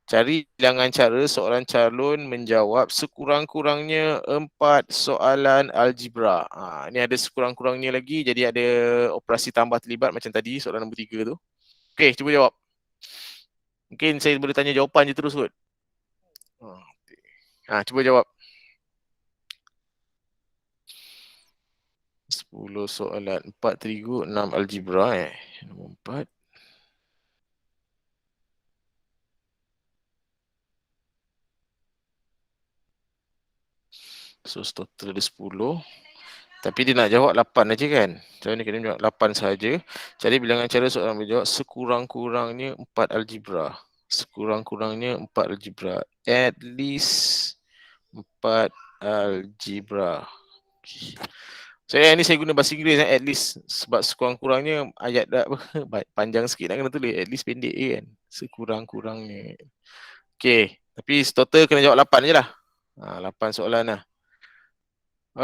Cari bilangan cara seorang calon menjawab sekurang-kurangnya 4 soalan algebra. Ni ada sekurang-kurangnya lagi. Jadi ada operasi tambah terlibat macam tadi soalan nombor 3 tu. Okey, cuba jawab. Mungkin saya boleh tanya jawapan je terus kot. Cuba jawab. 10 soalan, 4 trigo, 6 algebra Nombor 4. So total ada 10. Tapi dia nak jawab 8 aja kan. Macam mana kena jawab 8 saja. Cari bilangan cara soalan menjawab sekurang-kurangnya 4 algebra. Sekurang-kurangnya 4 algebra. At least 4 algebra. Ni saya guna bahasa Inggeris at least. Sebab sekurang-kurangnya ayat dah panjang sikit nak kena tulis. At least pendek je kan. Sekurang-kurangnya. Okey. Tapi total kena jawab 8 je lah. 8 soalan lah.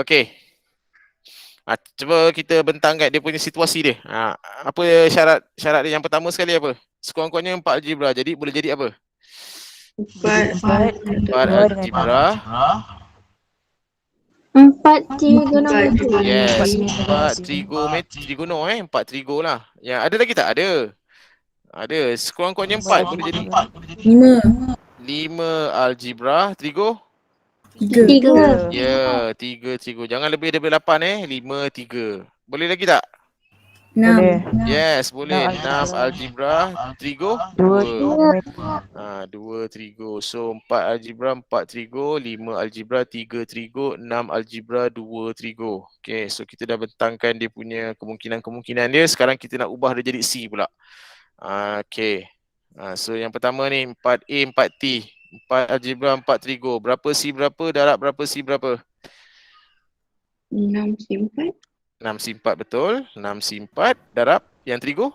Okey. Cuba kita bentangkan dia punya situasi dia. Apa syarat dia yang pertama sekali apa? Sekurang-kurangnya 4 algebra. Jadi boleh jadi apa? 4 algebra. 4 trigonometri. Yes, 4 trigono 4 trigo lah. Ya, ada lagi tak? Ada. Sekurang-kurangnya 4 boleh jadi 5 algebra, trigo? 3 Ya, 3 trigo. Jangan lebih daripada 8 5 3. Boleh lagi tak? 6 Yes, boleh. 6 algebra, trigo? 2 trigo. So 4 algebra, 4 trigo, 5 algebra, 3 trigo, 6 algebra, 2 trigo. Okay, so kita dah bentangkan dia punya kemungkinan-kemungkinan dia. Sekarang kita nak ubah dia jadi C pula. Okay. So yang pertama ni 4A, 4T. 4 algebra, 4 trigo. Berapa C berapa, darab berapa C berapa? 6 simpan. 6 C4 betul. 6 C4 darab yang trigo?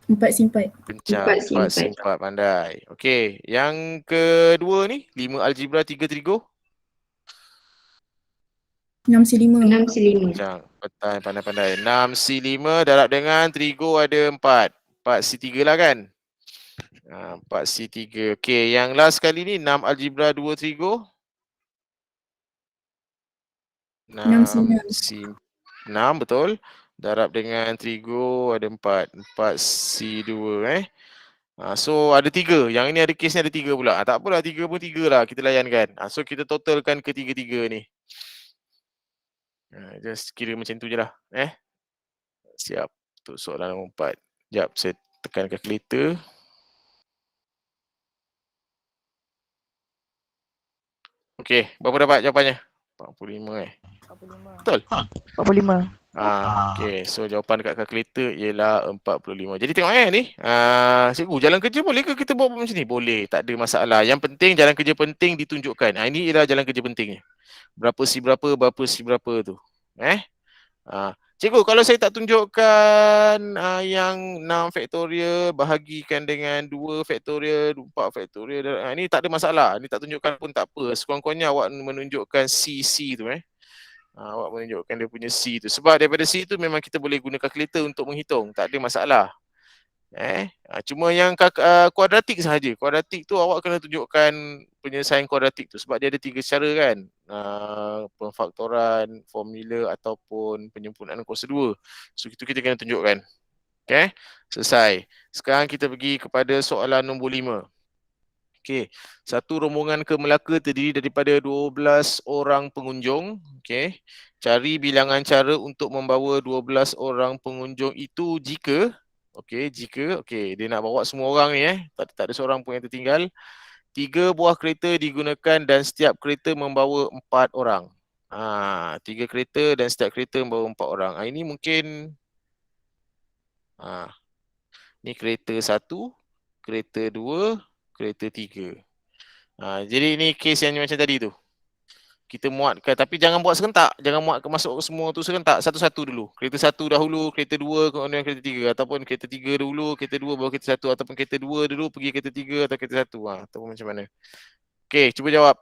4 simpan. Kencang. 4 4 C4 pandai. Okey, yang kedua ni 5 algebra, 3 trigo? 6 C5 Kencang. Pandai-pandai. 6 C5 darab dengan trigo ada 4. 4 C3 lah kan? 4 C3. Okey, yang last kali ni 6 algebra, 2 trigo? 6 C6 betul. Darab dengan trigo ada 4. 4 C2 So ada 3. Yang ini ada kes ni ada 3 pula. Tak apalah, 3 pun 3 lah. Kita layankan. So kita totalkan ketiga-tiga ni. Just kira macam tu je lah. Siap untuk soalan nombor 4. Sekejap, saya tekan kalkulator. Okey, berapa dapat jawapannya? 45 Betul? 45. Okey, so jawapan dekat kalkulator ialah 45. Jadi tengok ni. Cikgu, jalan kerja boleh ke kita buat macam ni? Boleh, tak ada masalah. Yang penting jalan kerja penting ditunjukkan. Ini ialah jalan kerja pentingnya. Berapa si berapa tu. Cikgu, kalau saya tak tunjukkan yang 6 faktorial bahagikan dengan 2 faktorial, 4 faktorial, ini tak ada masalah. Ini tak tunjukkan pun tak apa. Sekurang-kurangnya awak menunjukkan C tu awak menunjukkan dia punya C tu. Sebab daripada C tu memang kita boleh guna kalkulator untuk menghitung. Tak ada masalah. Cuma yang kuadratik sahaja. Kuadratik tu awak kena tunjukkan penyelesaian kuadratik tu. Sebab dia ada 3 cara kan. Pemfaktoran, formula ataupun penyempurnaan kuasa 2. So itu kita kena tunjukkan. Okay. Selesai. Sekarang kita pergi kepada soalan nombor 5. Okey, satu rombongan ke Melaka terdiri daripada 12 orang pengunjung. Okey, cari bilangan cara untuk membawa 12 orang pengunjung itu jika dia nak bawa semua orang ni tak ada seorang pun yang tertinggal. 3 buah kereta digunakan dan setiap kereta membawa 4 orang. 3 kereta dan setiap kereta membawa 4 orang. Ini mungkin ni kereta 1, kereta 2, kereta 3. Jadi ini kes yang macam tadi tu. Kita muatkan, tapi jangan buat serentak. Jangan muat masuk semua tu serentak. Satu-satu dulu. Kereta 1 dahulu, kereta 2, kemudian kereta 3. Ataupun kereta 3 dulu, kereta 2 baru kereta 1. Ataupun kereta 2 dulu pergi kereta 3 atau kereta 1. Ataupun macam mana. Okey, cuba jawab.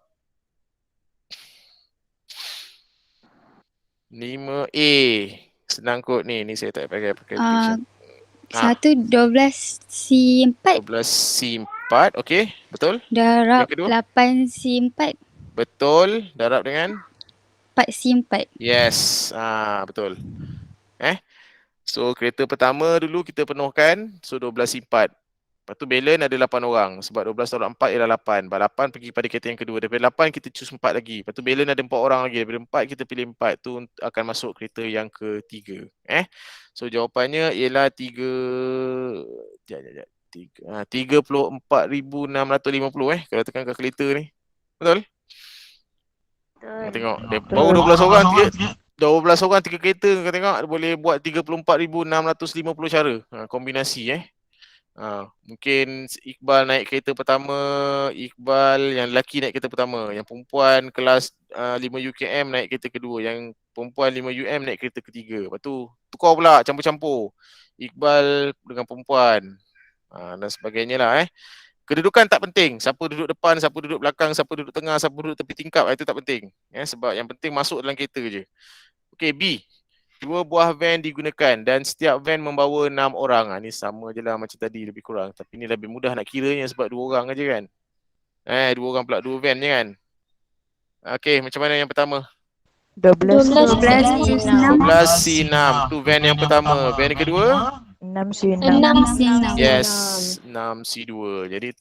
5A. Senang kot ni. Ni saya tak pakai application. 1, 12, C4. 12 C4, okey, betul. Darab Yang kedua? 8 C4. Betul, darab dengan 4 C4. yes, betul. So kereta pertama dulu kita penuhkan, so 12 C4. Lepas tu balance ada 8 orang. Sebab 12 tolak 4 ialah 8. 8 pergi pada kereta yang kedua. Daripada 8 kita choose 4 lagi. Lepas tu balance ada 4 orang lagi. Daripada 4 kita pilih 4. Tu akan masuk kereta yang ketiga. So jawapannya ialah 34,650 kalau tekan kalkulator ni. Betul? Betul. Tengok. Dia baru 12 orang. 12 orang 3 kereta. Kau tengok boleh buat 34,650 cara. Kombinasi mungkin Iqbal naik kereta pertama, Iqbal yang lelaki naik kereta pertama, yang perempuan kelas 5 UKM naik kereta kedua, yang perempuan 5 UM naik kereta ketiga. Lepas tu tukar pula, campur-campur Iqbal dengan perempuan dan sebagainya lah. Kedudukan tak penting, siapa duduk depan, siapa duduk belakang, siapa duduk tengah, siapa duduk tepi tingkap, itu tak penting sebab yang penting masuk dalam kereta je. Okey, B. 2 buah van digunakan dan setiap van membawa 6 orang. Ni sama je lah macam tadi, lebih kurang. Tapi ni lebih mudah nak kiranya sebab 2 orang aja kan. 2 orang pula 2 van je kan. Okey, macam mana yang pertama? 12 C6. 12 C6. Tu van yang pertama. Van yang kedua? 6 C6. 6 C6. Yes, 6 C2. Jadi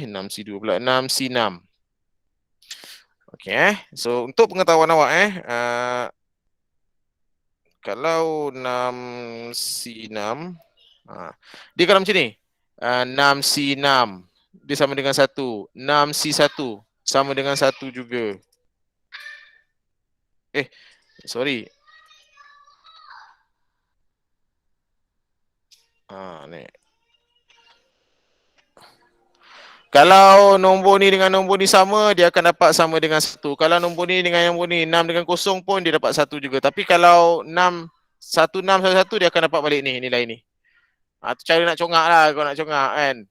6 C2 pula, 6 C6. Okey So untuk pengetahuan awak kalau 6 C6 dia kalau macam ni 6 C6 dia sama dengan 1. 6 C1 sama dengan 1 juga. Sorry. Ni. Kalau nombor ni dengan nombor ni sama, dia akan dapat sama dengan 1. Kalau nombor ni dengan nombor ni 6 dengan 0 pun dia dapat 1 juga. Tapi kalau 6 1 6 1 1 dia akan dapat balik ni nilai ni. Tu cara nak congak lah kau nak congak kan.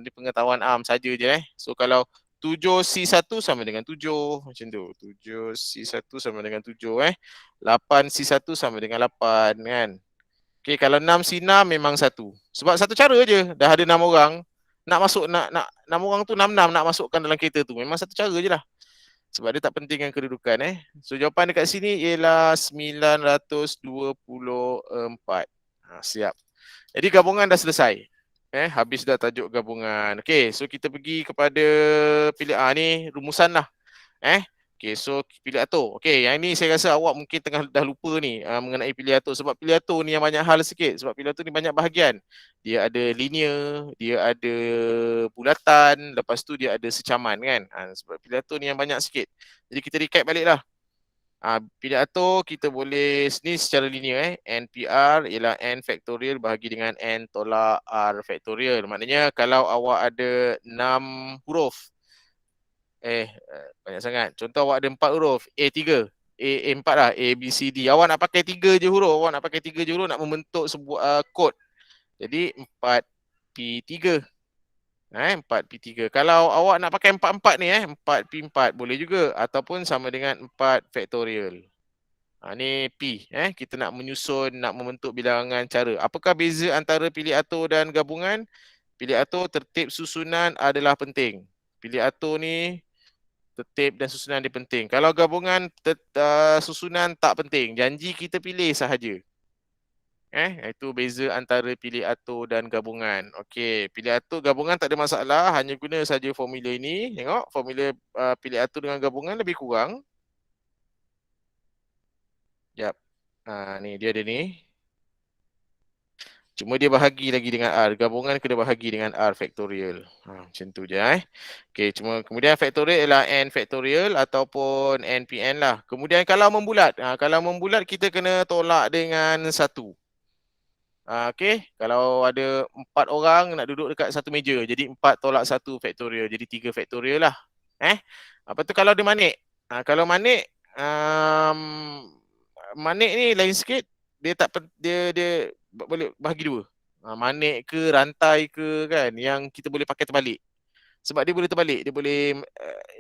Ni pengetahuan am saja je So kalau 7 C1 sama dengan 7 macam tu. 7 C1 sama dengan 7 8 C1 sama dengan 8 kan. Okey, kalau 6 C6 memang 1. Sebab satu cara je, dah ada 6 orang. Nak masuk nak 6 orang tu 6 nak masukkan dalam kereta tu. Memang satu cara je lah. Sebab dia tak penting dengan kedudukan So jawapan dekat sini ialah 924. Siap. Jadi gabungan dah selesai. Habis dah tajuk gabungan. Okey, so kita pergi kepada pilih ni rumusan lah. Okey, so pilih atur. Okey, yang ni saya rasa awak mungkin tengah dah lupa ni mengenai pilih atur. Sebab pilih atur ni yang banyak hal sikit. Sebab pilih atur ni banyak bahagian. Dia ada linear, dia ada bulatan, lepas tu dia ada secaman kan. Sebab pilih atur ni yang banyak sikit. Jadi kita recap balik lah. Pilih atur kita boleh ni secara linear NPR ialah N factorial bahagi dengan N tolak R factorial. Maknanya kalau awak ada 6 huruf banyak sangat. Contoh awak ada 4 huruf A3 A4 lah A, B, C, D. Awak nak pakai 3 je huruf. Awak nak pakai 3 je huruf nak membentuk sebuah kod. Jadi 4P3. 4P3. Kalau awak nak pakai 4-4 ni 4P4 boleh juga ataupun sama dengan 4 factorial. Ni P. Kita nak menyusun, nak membentuk bilangan cara. Apakah beza antara pilih atur dan gabungan? Pilih atur tertib susunan adalah penting. Pilih atur ni tertib dan susunan dia penting. Kalau gabungan susunan tak penting. Janji kita pilih sahaja. Itu beza antara pilih atur dan gabungan. Okey, pilih atur gabungan tak ada masalah, hanya guna saja formula ini. Tengok formula pilih atur dengan gabungan lebih kurang. Jap. Ni dia ada ni. Cuma dia bahagi lagi dengan R. Gabungan kena bahagi dengan R factorial. Macam tu je Okey, cuma kemudian factorial ialah N factorial ataupun NPN lah. Kemudian kalau membulat. Kalau membulat kita kena tolak dengan 1. Okey, kalau ada 4 orang nak duduk dekat satu meja. Jadi 4 tolak 1 factorial. Jadi 3 factorial lah. Apa tu kalau dia manik? Kalau manik, manik ni lain sikit. Dia boleh bahagi 2. Manik ke rantai ke kan, yang kita boleh pakai terbalik. Sebab dia boleh terbalik, dia boleh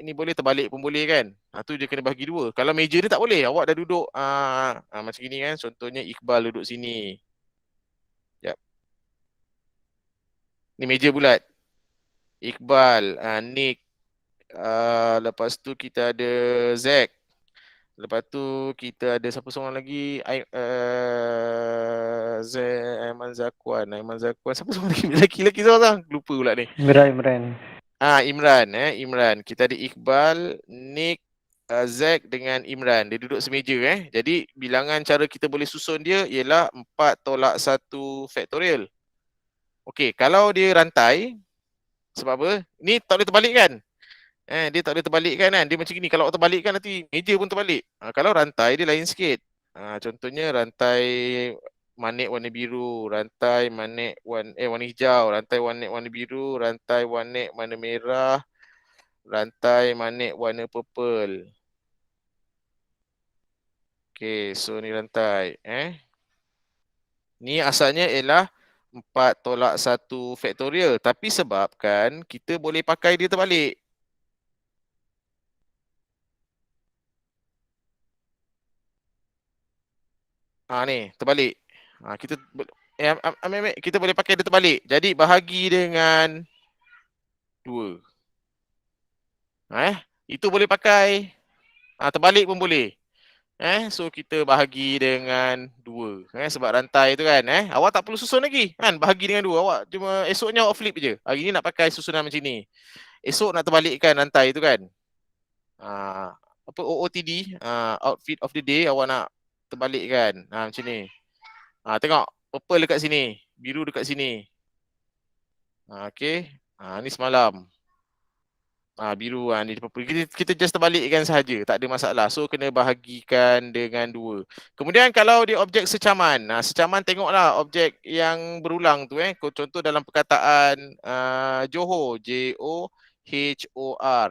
ini boleh terbalik pun boleh kan. Tu dia kena bahagi 2. Kalau meja dia tak boleh. Awak dah duduk macam ni kan. Contohnya Iqbal duduk sini. Jap. Ni meja bulat. Iqbal, Nick, lepas tu kita ada Zack. Lepas tu kita ada siapa seorang lagi, Aiman Zakwan. Siapa seorang lagi? Lelaki seorang. Lupa pula ni. Imran. Imran. Kita ada Iqbal, Nick, Zack dengan Imran. Dia duduk semeja Jadi bilangan cara kita boleh susun dia ialah 4 tolak 1 factorial. Okey, kalau dia rantai, sebab apa? Ni tak boleh terbalik kan? Dia tak boleh terbalik kan? Dia macam gini. Kalau terbalik kan nanti meja pun terbalik. Kalau rantai dia lain sikit. Contohnya rantai manik warna biru, rantai manik warna hijau, rantai manik warna biru, rantai manik warna merah, rantai manik warna purple. Okey, so ni rantai. Ni asalnya ialah 4 tolak 1 factorial. Tapi sebabkan kita boleh pakai dia terbalik. Ni terbalik. Kita boleh pakai dia terbalik. Jadi bahagi dengan 2. Itu boleh pakai. Terbalik pun boleh. So kita bahagi dengan 2. Sebab rantai tu kan. Awak tak perlu susun lagi kan. Bahagi dengan 2. Awak cuma esoknya awak flip je. Hari ni nak pakai susunan macam ni. Esok nak terbalikkan rantai tu kan. OOTD, outfit of the day, awak nak terbalikkan. Macam ni. Tengok. Purple dekat sini. Biru dekat sini. Okey. Ni semalam. Biru ni purple. Kita just terbalikkan sahaja. Tak ada masalah. So kena bahagikan dengan 2. Kemudian kalau dia objek secaman. Secaman tengoklah objek yang berulang tu. Contoh dalam perkataan Johor. Johor.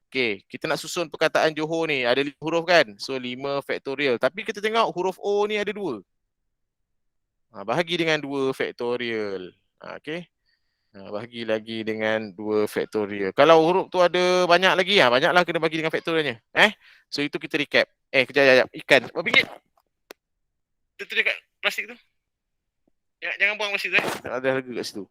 Okey, kita nak susun perkataan Johor ni. Ada 5 huruf kan? So 5 factorial. Tapi kita tengok huruf O ni ada 2. Bahagi dengan 2 factorial. Okey. Bahagi lagi dengan 2 factorial. Kalau huruf tu ada banyak lagi, banyaklah kena bagi dengan factorialnya. So itu kita recap. Kejap. Ikan. Berapa ringgit? Tu dekat plastik tu. Jangan buang plastik tu. Ada harga kat situ.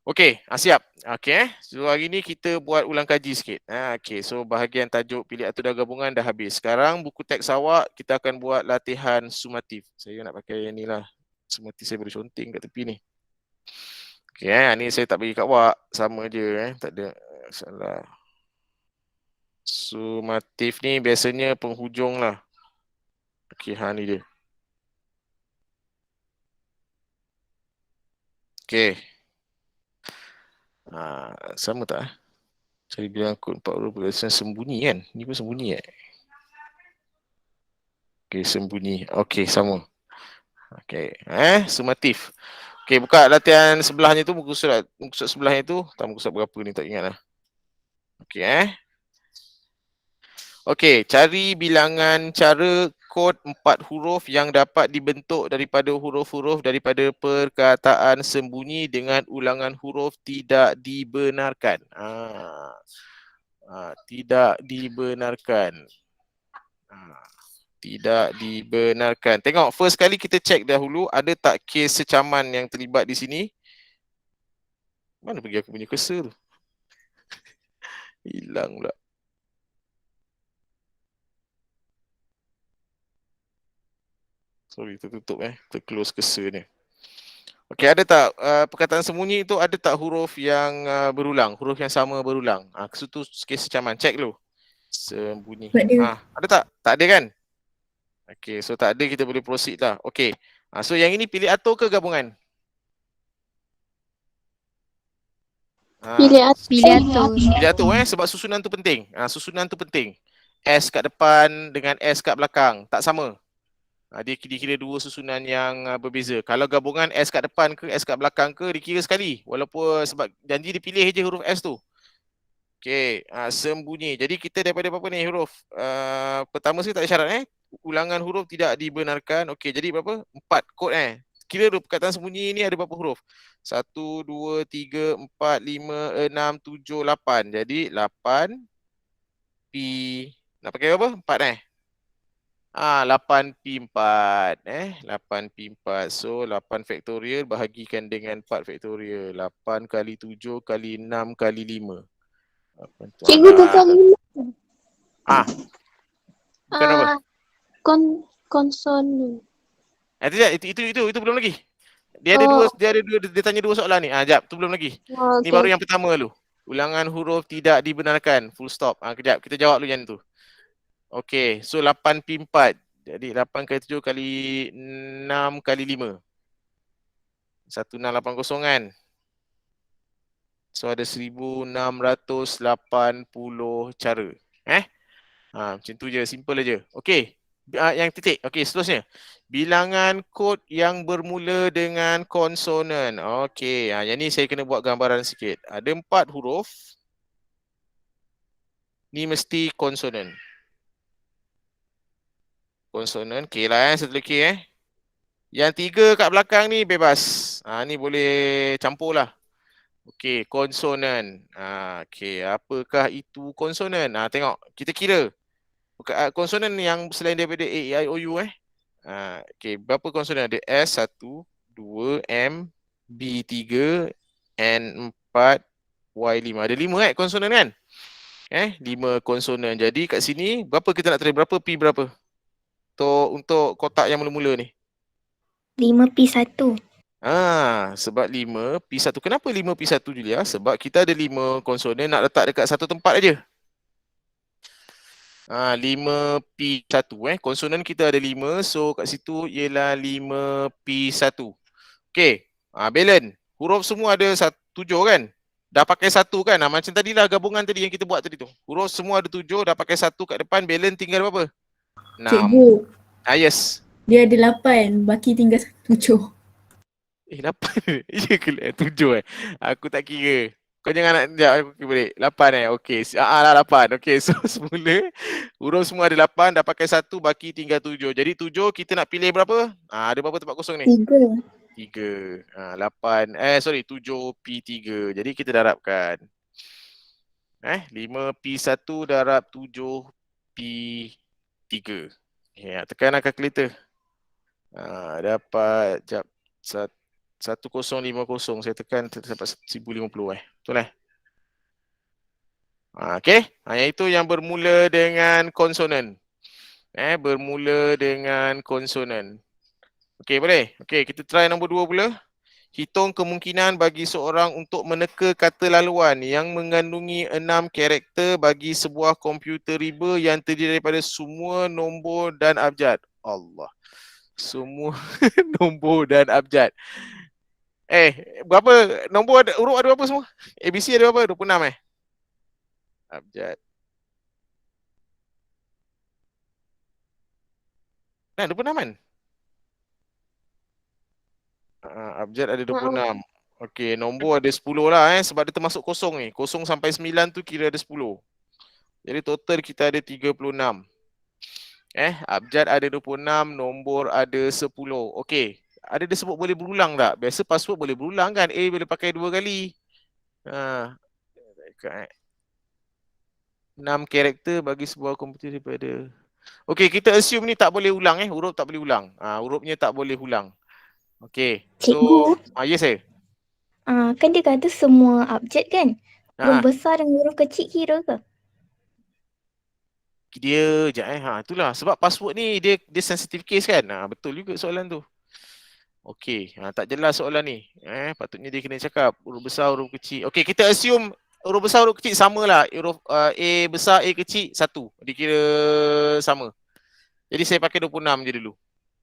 Okey, siap. Okey. So hari ni kita buat ulang kaji sikit. Okey, so bahagian tajuk pilih atur dan gabungan dah habis. Sekarang buku teks awak kita akan buat latihan sumatif. Saya nak pakai yang ni lah. Sumatif saya boleh conteng kat tepi ni. Okey, ni saya tak bagi kat awak. Sama je tak ada salah. Sumatif ni biasanya penghujung lah. Okey, ni dia. Okey. Sama tak? Cari bilangan kod 4 huruf berkesan sembunyi kan? Ni pun sembunyi Okey, sembunyi. Okey, sama. Okey, sumatif. Okey, buka latihan sebelahnya tu, muka surat sebelahnya tu. Tak, muka surat berapa ni tak ingat lah. Okey, Okey, cari bilangan cara kod 4 huruf yang dapat dibentuk daripada huruf-huruf daripada perkataan sembunyi dengan ulangan huruf tidak dibenarkan. Tidak dibenarkan. Tidak dibenarkan. Tengok, first kali kita check dahulu ada tak kes secaman yang terlibat di sini. Mana pergi aku punya cursor tu? Hilang pula. Sorry, tertutup terclose cursor ni. Okey, ada tak perkataan sembunyi tu ada tak huruf yang berulang, huruf yang sama berulang? Itu kes secaman. Check dulu. Sembunyi. Tak ada. Ada tak? Tak ada kan? Okey, so tak ada, kita boleh proceed lah. Okey. So yang ini pilih atur ke gabungan? Pilih atur. Pilih atur. Sebab susunan tu penting. Susunan tu penting. S kat depan dengan S kat belakang tak sama. Dia dikira dua susunan yang berbeza. Kalau gabungan S kat depan ke S kat belakang ke dikira sekali. Walaupun sebab janji dipilih je huruf S tu. Okey, sembunyi. Jadi kita daripada apa ni huruf? Pertama sekali tak ada syarat Ulangan huruf tidak dibenarkan. Okey, jadi berapa? 4 kod Kira perkataan sembunyi ni ada berapa huruf? 1, 2, 3, 4, 5, 6, 7, 8. Jadi 8 P. Nak pakai apa? 4 8P4 8P4. So 8 faktorial bahagikan dengan 4 faktorial. 8 kali 7 kali 6 kali 5. Cikgu 2 kali 5. Bukan apa? Konsonan. Itu belum lagi. Dia tanya dua soalan ni. Jap, tu belum lagi. Ni baru yang pertama dulu. Ulangan huruf tidak dibenarkan. Full stop. Kejap, kita jawab dulu yang tu. Okey, so 8P4. Jadi 8 kali 7 kali 6 kali 5. 1680 kan? So ada 1680 cara. Macam tu je, simple aja. Okey. Yang titik. Okey, seterusnya. Bilangan kod yang bermula dengan konsonan. Okey, yang ni saya kena buat gambaran sikit. Ada 4 huruf. Ni mesti konsonan. Konsonan. Okey lah satu lagi Yang 3 kat belakang ni bebas. Ni boleh campur lah. Okey, konsonan. Okey, apakah itu konsonan? Tengok, kita kira. Konsonan yang selain daripada A, E, I, O, U okey, berapa konsonan? Ada S 1, 2, M, B 3, N 4, Y 5. Ada 5 konsonan kan? 5 konsonan. Jadi kat sini berapa kita nak try? Berapa P berapa? Untuk kotak yang mula-mula ni. 5P1. Sebab 5P1. Kenapa 5P1 Julia? Sebab kita ada 5 konsonan nak letak dekat satu tempat aja. 5P1 konsonan kita ada 5, so kat situ ialah 5P1. Okey, balance. Huruf semua ada 7 kan? Dah pakai 1 kan? Macam tadilah gabungan tadi yang kita buat tadi tu. Huruf semua ada 7, dah pakai 1 kat depan, balance tinggal berapa? 6. Cikgu. Yes. Dia ada 8, baki tinggal 7. 8. Ya ke 7 Aku tak kira. Kau jangan nak sekejap aku kira balik. 8 okey. Lah 8. Okey, so semula huruf semua ada 8, dah pakai 1, baki tinggal 7. Jadi 7 kita nak pilih berapa? Ada berapa tempat kosong ni? 3. 8 7P3. Jadi kita darabkan. 5P1 darab 7P3. Tekanlah kalkulator. Dapat jap 1050. Saya tekan dapat 1050 Betul okey. Iaitu yang bermula dengan konsonan. Bermula dengan konsonan. Okey, boleh? Okey, kita try nombor 2 pula. Hitung kemungkinan bagi seorang untuk meneka kata laluan yang mengandungi 6 karakter bagi sebuah komputer riba yang terdiri daripada semua nombor dan abjad. Allah. Semua nombor dan abjad. Berapa nombor ada, huruf ada berapa semua? ABC ada berapa? 26 abjad. Nah, 26 kan? Abjad ada 26. Okey, nombor ada 10 lah sebab dia termasuk kosong ni. Kosong sampai 9 tu kira ada 10. Jadi total kita ada 36. Abjad ada 26, nombor ada 10. Okey. Ada dia sebut boleh berulang tak? Biasa password boleh berulang kan? Boleh pakai 2 kali. 6 karakter bagi sebuah komputer daripada. Okey, kita assume ni tak boleh ulang huruf tak boleh ulang. Hurufnya tak boleh ulang. Okey. So, Cikgu. yes saya. Kan dia kata semua abjad kan? Huruf Ha. besar dan huruf kecil kira ke? Dia je itulah sebab password ni dia sensitive case kan. Betul juga soalan tu. Okey, tak jelas soalan ni. Patutnya dia kena cakap huruf besar, huruf kecil. Okey, kita assume huruf besar, huruf kecil samalah. Huruf A besar, A kecil, 1. Dikira sama. Jadi saya pakai 26 je dulu.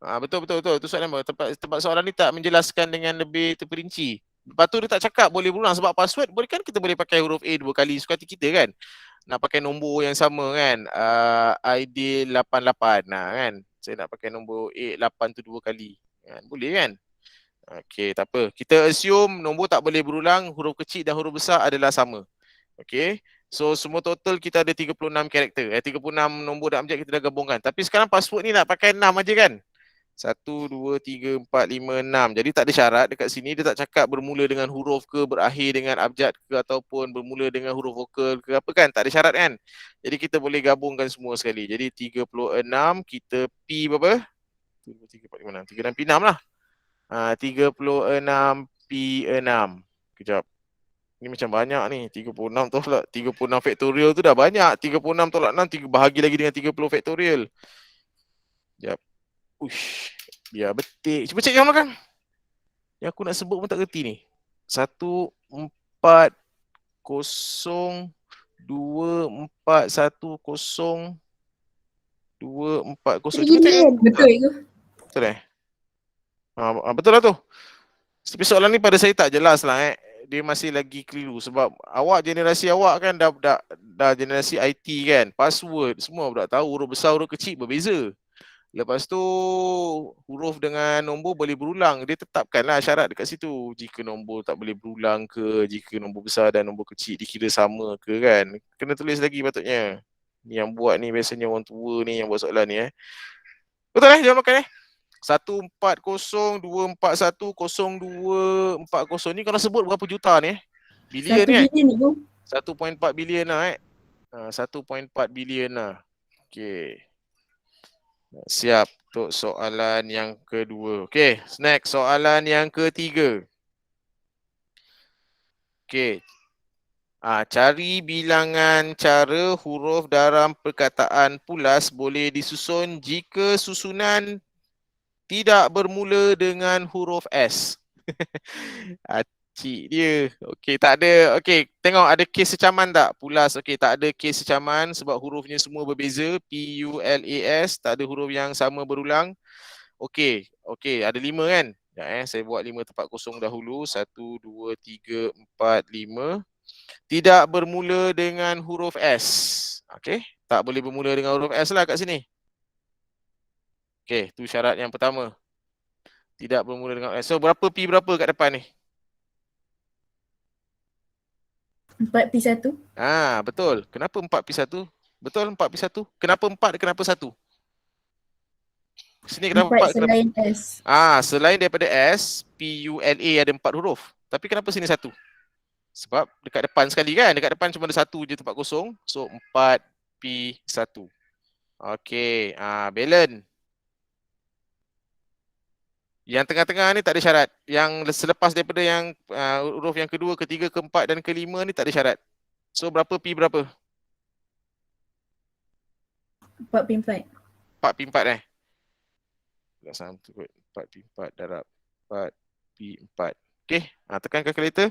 Betul. Itu soalan tempat soalan ni tak menjelaskan dengan lebih terperinci. Lepas tu dia tak cakap boleh berulang sebab password boleh kan kita boleh pakai huruf A 2 kali suka hati kita kan. Nak pakai nombor yang sama kan. ID 88 kan. Saya nak pakai nombor A8 tu 2 kali. Boleh kan? Okey, tak apa. Kita assume nombor tak boleh berulang, huruf kecil dan huruf besar adalah sama. Okey. So semua total kita ada 36 karakter. 36 nombor dan abjad kita dah gabungkan. Tapi sekarang password ni nak pakai 6 aja kan? 1, 2, 3, 4, 5, 6. Jadi tak ada syarat dekat sini. Dia tak cakap bermula dengan huruf ke, berakhir dengan abjad ke, ataupun bermula dengan huruf vokal ke apa kan. Tak ada syarat kan. Jadi kita boleh gabungkan semua sekali. Jadi 36 kita P berapa? 2, 3, 4, 5, 6. 36 P6 lah. 36 P6. Kejap. Ni macam banyak ni. 36 tolak 36 factorial tu dah banyak. 36 tolak 6 bahagi lagi dengan 30 factorial. Sekejap. Uish, biar betik. Cuba cek yang belakang. Yang aku nak sebut pun tak kerti ni. 1, 4, 0, 2, 4, 1, 0, 2, 4, 0. Cuba cek. Betul ke? Betul betul lah tu. Tapi soalan ni pada saya tak jelas lah Dia masih lagi keliru sebab generasi awak kan dah generasi IT kan. Password semua budak tahu, huruf besar, huruf kecil berbeza. Lepas tu huruf dengan nombor boleh berulang. Dia tetapkanlah syarat dekat situ. Jika nombor tak boleh berulang ke, jika nombor besar dan nombor kecil dikira sama ke kan. Kena tulis lagi patutnya. Ni yang buat ni biasanya orang tua ni yang buat soalan ni Betul jawab makan 140 241 0240 ni kalau sebut berapa juta ni bilion 1 ni bilion ni bro. 1.4 bilion lah 1.4 bilion lah. Okey. Siap untuk soalan yang kedua. Okey, next soalan yang ketiga. Okey. Cari bilangan cara huruf dalam perkataan pulas boleh disusun jika susunan tidak bermula dengan huruf S. Cik dia. Okey, tak ada. Okey, tengok ada kes secaman tak? Pulas. Okey, tak ada kes secaman sebab hurufnya semua berbeza. P-U-L-A-S. Tak ada huruf yang sama berulang. Okey, ada 5 kan? Saya buat 5 tempat kosong dahulu. 1, 2, 3, 4, 5. Tidak bermula dengan huruf S. Okey, tak boleh bermula dengan huruf S lah kat sini. Okey, tu syarat yang pertama. Tidak bermula dengan S. So, berapa P berapa kat depan ni? 4P1. Betul. Kenapa 4P1? Betul 4P1. Kenapa 4? Kenapa 1? Sini kenapa 4? Selain S. Selain daripada S, P-U-L-A ada 4 huruf. Tapi kenapa sini 1? Sebab dekat depan sekali kan. Dekat depan cuma ada 1 je tempat kosong. So 4P1. Okey. Balance. Yang tengah-tengah ni tak ada syarat. Yang selepas daripada yang huruf yang kedua, ketiga, keempat dan kelima ni tak ada syarat. So berapa P berapa? 4P4. 4P4 Tak sama tu kot. 4P4 darab 4P4. Okey, tekan kalkulator.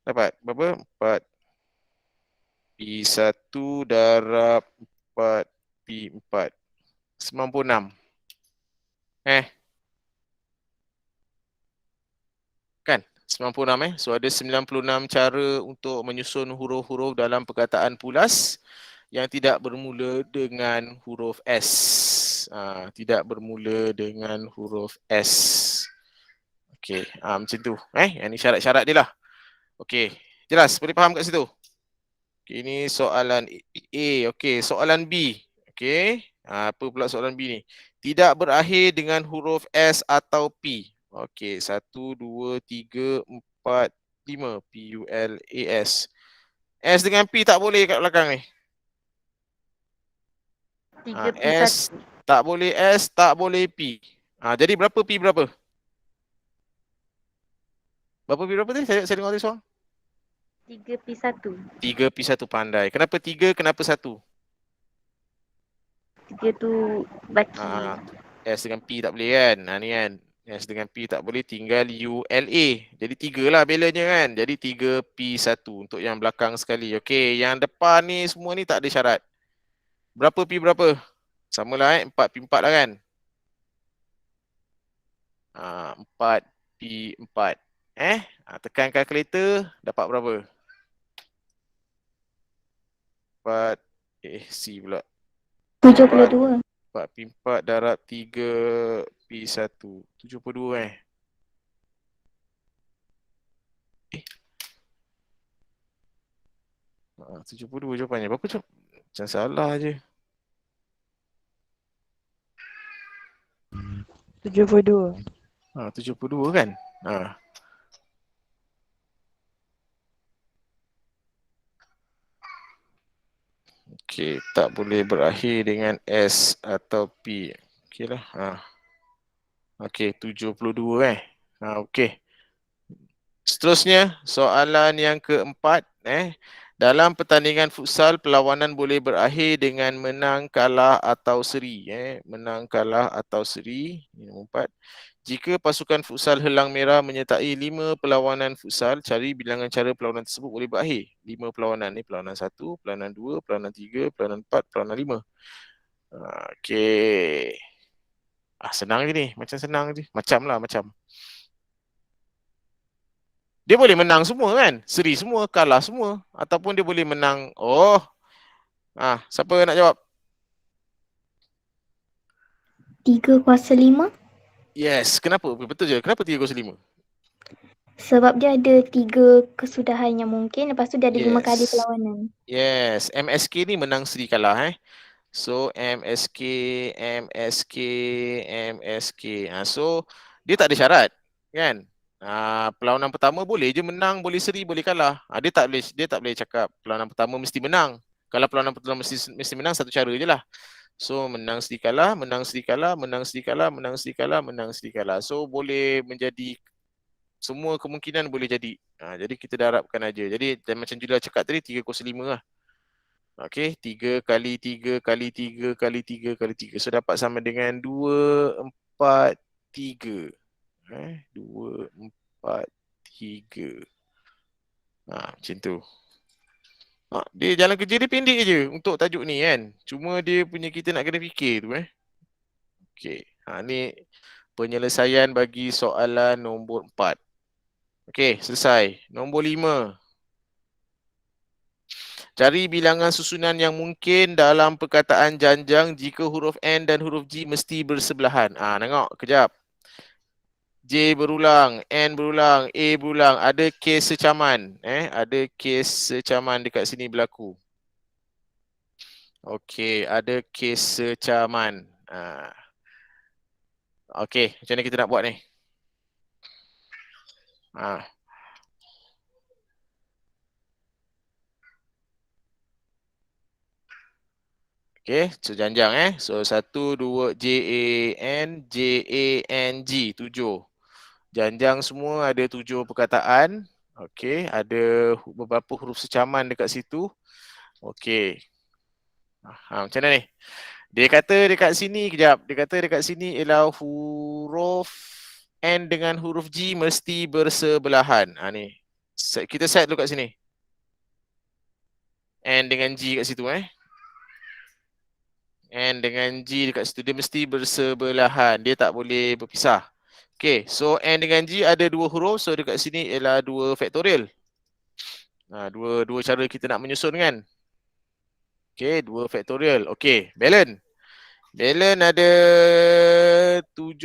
Dapat berapa? 4 P1 darab 4 P4. 96. Kan? 96 So ada 96 cara untuk menyusun huruf-huruf dalam perkataan pulas yang tidak bermula dengan huruf S. Tidak bermula dengan huruf S. Okey, macam tu. Yang ni syarat-syarat dia lah. Okey, jelas? Boleh faham kat situ? Okey, ini soalan A. Okey, soalan B. Okey, apa pula soalan B ni? Tidak berakhir dengan huruf S atau P. Okey, 1, 2, 3, 4, 5. P-U-L-A-S. S dengan P tak boleh kat belakang ni. 3 P S 1. tak boleh S, tak boleh P. Jadi berapa P berapa? Berapa P berapa tadi? Saya dengar tadi soal. 3 P 1. 3 P1 pandai. Kenapa 3? Kenapa 1? 3 tu baki. S dengan P tak boleh kan? Ni kan. S dengan P tak boleh, tinggal U-L-A. Jadi 3 lah belanya kan. Jadi 3 P1 untuk yang belakang sekali. Okey, yang depan ni semua ni tak ada syarat. Berapa P berapa? Sama lah 4 P4 lah kan. 4 P4. Tekan kalkulator, dapat berapa? 4 C pula. 72. 4 P4 darab 3 P1. 72 72 jawapannya. Berapa jawab? Macam salah je. 72. 72 kan? Okey, tak boleh berakhir dengan S atau P. Okeylah. Okey, 72 okey. Seterusnya, soalan yang keempat. Dalam pertandingan futsal, perlawanan boleh berakhir dengan menang, kalah atau seri. Menang, kalah atau seri. Ini nombor 4. Jika pasukan futsal Helang Merah menyertai 5 perlawanan futsal, cari bilangan cara perlawanan tersebut boleh berakhir. 5 perlawanan ni, perlawanan 1, perlawanan 2, perlawanan 3, perlawanan 4, perlawanan 5. Okey. Senang je ni, macam senang je. Macam. Dia boleh menang semua kan? Seri semua, kalah semua. Ataupun dia boleh menang. Siapa nak jawab? 3/5. Yes, kenapa? Betul je. Kenapa 3/5? Sebab dia ada 3 kesudahan yang mungkin. Lepas tu dia ada 5 kali perlawanan. Yes, MSK ni menang seri kalah So MSK. So dia tak ada syarat kan? Perlawanan pertama boleh je menang, boleh seri, boleh kalah. Dia tak boleh cakap perlawanan pertama mesti menang. Kalau perlawanan pertama mesti menang, satu cara je lah. So menang seri kalah, menang seri kalah, menang seri kalah, menang seri kalah, menang seri kalah. So boleh menjadi semua kemungkinan boleh jadi. Jadi kita darabkan aja. Jadi macam Julia cakap tadi 3/5 lah. Okey, 3 kali 3 kali 3 kali 3 kali 3. So dapat sama dengan 2, 4, 3. 2, 4, 3. Macam tu. Dia jalan kerja dia pendek je untuk tajuk ni kan. Cuma dia punya kita nak kena fikir tu Okey. Ni penyelesaian bagi soalan nombor 4. Okey, selesai. Nombor 5. Cari bilangan susunan yang mungkin dalam perkataan janjang jika huruf N dan huruf G mesti bersebelahan. Tengok, kejap. J berulang, N berulang, A berulang. Ada kes secaman. Ada kes secaman dekat sini berlaku. Okey, ada kes secaman. Okey, macam mana kita nak buat ni? Okey, so janjang So 1, 2, J-A-N, J-A-N-G, 7. Janjang semua ada 7 perkataan. Okey, ada beberapa huruf secaman dekat situ. Okey. Macam mana ni? Dia kata dekat sini, kejap. Dia kata dekat sini ialah huruf N dengan huruf G mesti bersebelahan. Ni. Kita set dulu kat sini. N dengan G kat situ N dengan G dekat situ dia mesti bersebelahan. Dia tak boleh berpisah. Okay, so N dengan G ada 2 huruf. So dekat sini ialah 2 faktorial. Dua cara kita nak menyusun kan. Okay, 2 faktorial. Okay, Belen. Belen ada 7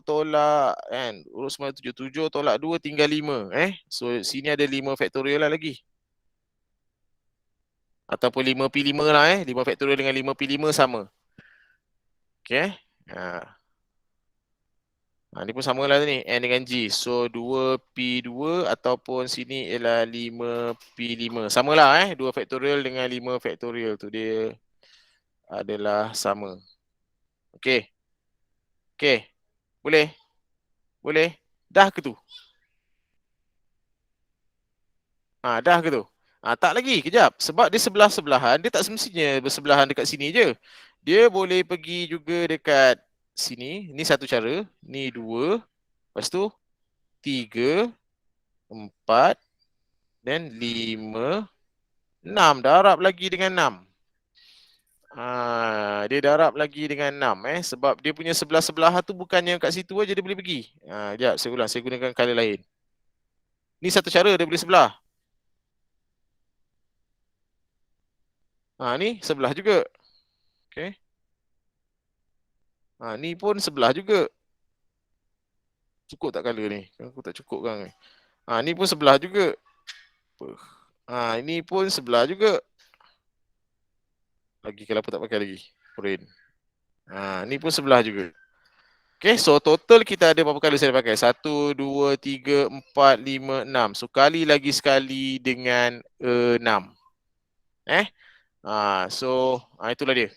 tolak kan. Urut semua 7. 7 tolak 2 tinggal 5. So sini ada 5 faktorial lah lagi. Ataupun 5P5 lah 5 faktorial dengan 5P5 sama. Okay. Ni pun sama lah ni. N dengan G. So 2P2 ataupun sini ialah 5P5. Sama lah 2 faktorial dengan 5 faktorial tu dia adalah sama. Okay. Okay. Boleh? Boleh? Dah ke tu? Dah ke tu? Tak lagi, kejap. Sebab dia sebelah-sebelahan, dia tak semestinya bersebelahan dekat sini je. Dia boleh pergi juga dekat sini. Ni satu cara. Ni 2. Lepas tu 3, 4 dan 5, 6. Darab lagi dengan 6. Dia darab lagi dengan 6 sebab dia punya sebelah-sebelahan tu bukannya kat situ aja dia boleh pergi. Sekejap, saya ulang. Saya gunakan color lain. Ni satu cara dia boleh sebelah. Ni sebelah juga. Okay. Ni pun sebelah juga. Cukup tak color ni? Aku tak cukup kan. Ni pun sebelah juga. Ini pun sebelah juga. Lagi kalau apa tak pakai lagi. Print. Ni pun sebelah juga. Okay, so total kita ada berapa kali saya pakai? 1, 2, 3, 4, 5, 6. So kali lagi sekali dengan 6. So itulah dia.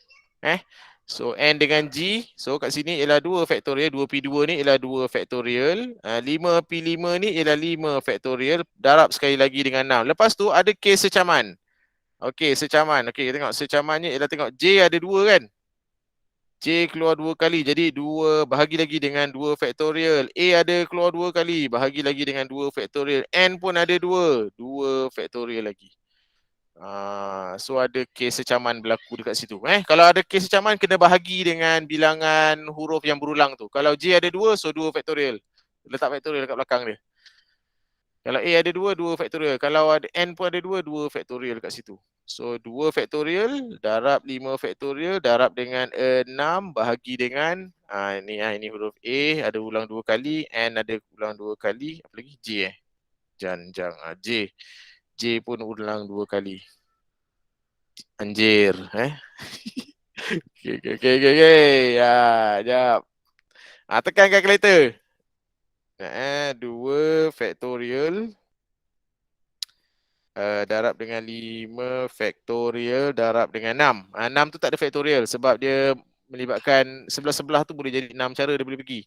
So N dengan G. So kat sini ialah 2 faktorial. 2P2 ni ialah 2 faktorial. 5P5 ni ialah 5 faktorial. Darab sekali lagi dengan 6. Lepas tu ada kes secaman. Okey, secaman. Okey, tengok secamannya ialah tengok J ada 2 kan. J keluar 2 kali. Jadi 2 bahagi lagi dengan 2 faktorial. A ada keluar 2 kali. Bahagi lagi dengan 2 faktorial. N pun ada 2. 2 faktorial lagi. So ada kes secaman berlaku dekat situ. Kalau ada kes secaman kena bahagi dengan bilangan huruf yang berulang tu. Kalau J ada 2, so 2 faktorial. Letak faktorial dekat belakang dia. Kalau A ada 2, 2 faktorial. Kalau ada N pun ada 2, 2 faktorial kat situ. So 2 faktorial darab 5 faktorial darab dengan 6 bahagi dengan ini huruf A ada ulang 2 kali, N ada ulang 2 kali, apa lagi? J Janjang. J pun ulang 2 kali. Anjir, Okay. Jap. Tekan calculator. 2 faktorial darab dengan 5 faktorial darab dengan 6. 6 tu tak ada faktorial sebab dia melibatkan sebelah-sebelah tu boleh jadi 6 cara dia boleh pergi.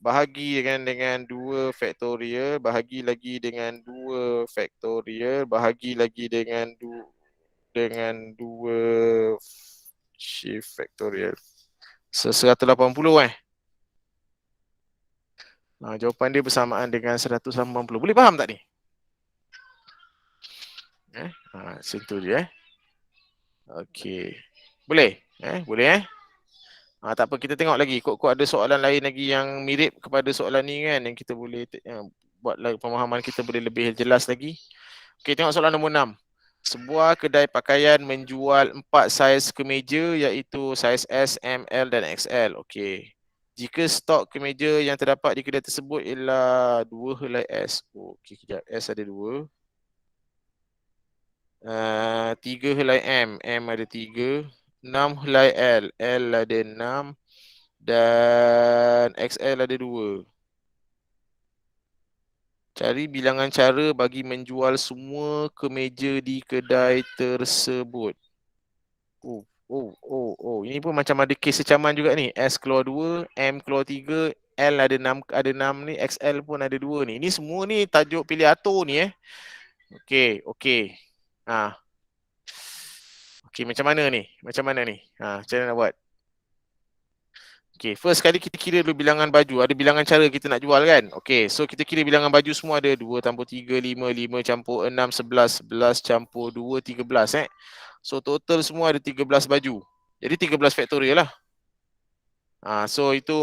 Bahagi dengan 2 faktorial, bahagi lagi dengan 2 faktorial, bahagi lagi dengan 2 shift faktorial. 180 jawapan dia bersamaan dengan 180. Boleh faham tak ni? Sentuh je Okey. Boleh? Boleh tak apa, kita tengok lagi. Kok ada soalan lain lagi yang mirip kepada soalan ni kan, yang kita boleh buat pemahaman kita boleh lebih jelas lagi. Okey, tengok soalan nombor 6. Sebuah kedai pakaian menjual 4 saiz kemeja iaitu saiz S, M, L dan XL. Okey. Jika stok kemeja yang terdapat di kedai tersebut ialah 2 helai S. Okey, kejap. S ada 2. 3 helai M. M ada 3. 6 helai L. L ada 6. Dan XL ada 2. Cari bilangan cara bagi menjual semua kemeja di kedai tersebut. Ini pun macam ada kes secaman juga ni. S keluar 2, M keluar 3, L ada 6 ni, XL pun ada 2 ni. Ini semua ni tajuk pilih atur ni Okey. Okey, macam mana ni? Macam mana nak buat? Okay, first kali kita kira dulu bilangan baju. Ada bilangan cara kita nak jual kan? Okay, so kita kira bilangan baju semua ada 2 campur 3, 5, 5 campur 6, 11, 11 campur 2, 13 So total semua ada 13 baju. Jadi 13 faktorial lah. So itu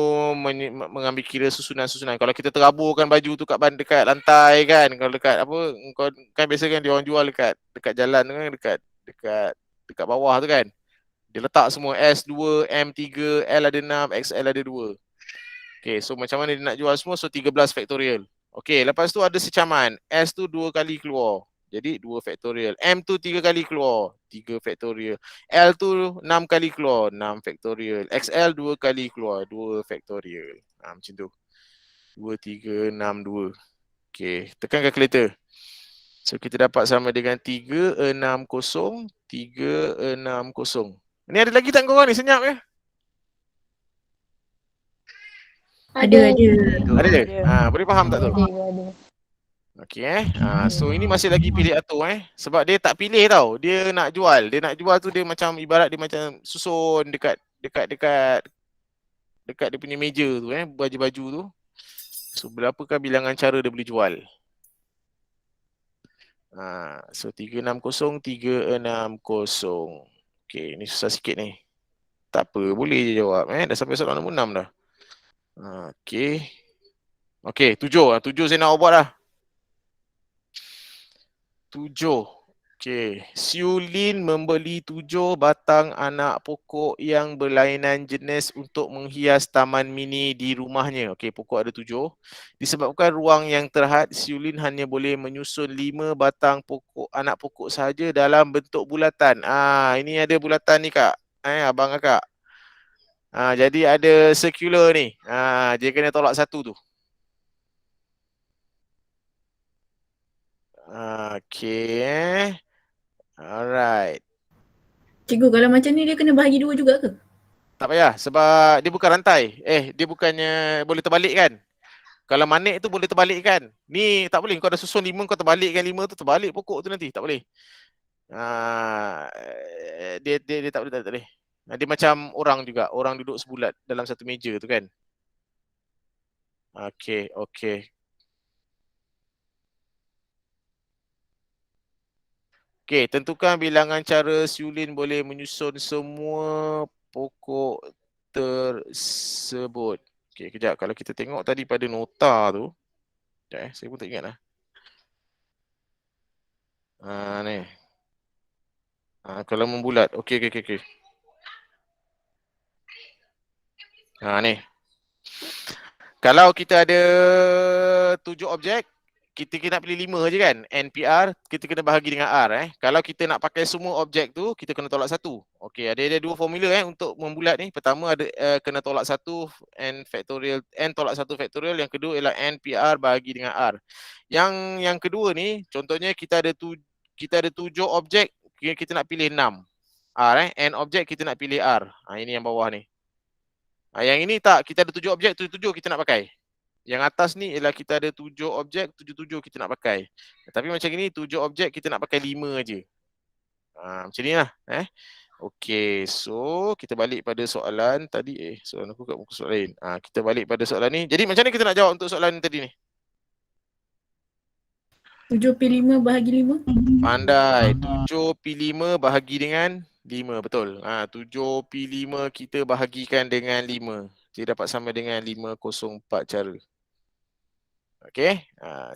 mengambil kira susunan-susunan. Kalau kita teraburkan baju tu dekat lantai kan, kalau dekat apa, kau kan biasa kan dia orang jual dekat jalan kan, dekat bawah tu kan. Dia letak semua S2, M3, L ada 6, XL ada 2. Okay, so macam mana dia nak jual semua? So 13 faktorial. Okay, lepas tu ada secaman. S tu 2 kali keluar. Jadi 2 faktorial. M tu 3 kali keluar. 3 faktorial. L tu 6 kali keluar. 6 faktorial. XL 2 kali keluar. 2 faktorial. Macam tu. 2, 3, 6, 2. Okay, tekan calculator. So kita dapat sama dengan 360. 360. Ni ada lagi tak korang ni? Senyap ke? Ada. Ada? Boleh faham tak tu? Ada. Okey so ini masih lagi pilih atur sebab dia tak pilih tau. Dia nak jual. Dia nak jual tu dia macam ibarat dia macam susun dekat dia punya meja tu baju-baju tu. So berapakah bilangan cara dia boleh jual? So 360 360. Okey, ni susah sikit ni. Tak apa, boleh je jawab dah sampai soalan nombor 6 dah. Okey. Okey, 7 saya nak buat dah. 7. Okey, Siulin membeli 7 batang anak pokok yang berlainan jenis untuk menghias taman mini di rumahnya. Okey, pokok ada 7. Disebabkan ruang yang terhad, Siulin hanya boleh menyusun 5 batang anak pokok sahaja dalam bentuk bulatan. Ini ada bulatan ni Kak. Abang Kakak. Jadi ada circular ni. Dia kena tolak 1 tu. Okay. Alright. Cikgu, kalau macam ni dia kena bahagi 2 juga ke? Tak payah sebab dia bukan rantai. Dia bukannya boleh terbalik kan. Kalau manik tu boleh terbalik kan. Ni tak boleh. Kau dah susun 5, kau terbalikkan 5 tu, terbalik pokok tu nanti. Tak boleh. Dia tak boleh, tak boleh. Dia macam orang juga. Orang duduk sebulat dalam satu meja tu kan. Okay. Okey, tentukan bilangan cara Siulin boleh menyusun semua pokok tersebut. Okey, kejap. Kalau kita tengok tadi pada nota tu. Sekejap saya pun tak ingat lah. Ni. Kalau membulat. Okey. Ni. Kalau kita ada 7 objek, kita kena pilih 5 je kan. NPR, kita kena bahagi dengan R. Kalau kita nak pakai semua objek tu, kita kena tolak 1. Okey, ada 2 formula untuk membulat ni. Pertama ada kena tolak 1 N factorial, N tolak 1 factorial. Yang kedua ialah NPR bahagi dengan R. Yang kedua ni, contohnya kita ada 7 objek, kita nak pilih 6. R N objek kita nak pilih R. Ini yang bawah ni. Yang ini tak, kita ada 7 objek, 7 kita nak pakai. Yang atas ni ialah kita ada 7 objek, 7 kita nak pakai. Tapi macam ni 7 objek kita nak pakai 5 je. Macam ni lah. Okey, so kita balik pada soalan tadi. Soalan aku kat muka soalan lain. Kita balik pada soalan ni. Jadi macam mana kita nak jawab untuk soalan tadi ni? 7/5 bahagi 5. Pandai. 7/5 bahagi dengan 5. Betul. 7/5 kita bahagikan dengan 5. Dia dapat sama dengan 504 cara. Okey.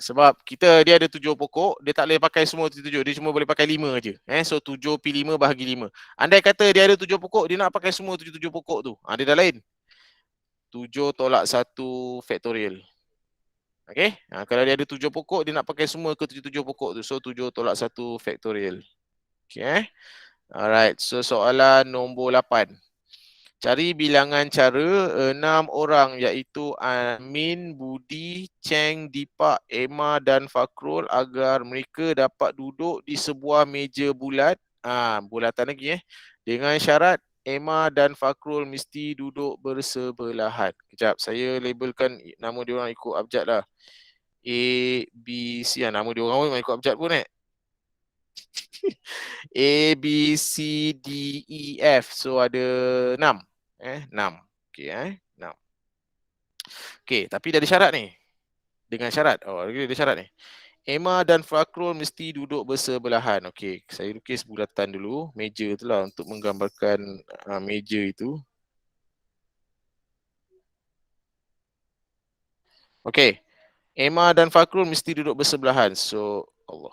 Sebab dia ada 7 pokok, dia tak boleh pakai semua 7, dia cuma boleh pakai 5 je. So 7/5 bahagi 5. Andai kata dia ada 7 pokok, dia nak pakai semua 7 pokok tu. Dia dah lain. 7 tolak 1 faktorial. Okey. Kalau dia ada 7 pokok, dia nak pakai semua ke 7 pokok tu. So 7 tolak 1 faktorial. Okey. Alright. So soalan nombor 8. Cari bilangan cara 6 orang iaitu Amin, Budi, Cheng, Dipak, Emma dan Fakrul agar mereka dapat duduk di sebuah meja bulat. Bulatan lagi dengan syarat Emma dan Fakrul mesti duduk bersebelahan. Kejap, saya labelkan nama dia orang ikut abjad lah. A, B, C. Nama dia orang pun ikut abjad pun A, B, C, D, E, F. So ada 6. 6. Okey, 6. Okey, tapi dia ada syarat ni. Dengan syarat. Oh, dia ada syarat ni. Emma dan Fakrul mesti duduk bersebelahan. Okey, saya lukis bulatan dulu. Meja tu lah untuk menggambarkan meja itu. Okey. Emma dan Fakrul mesti duduk bersebelahan. So, Allah.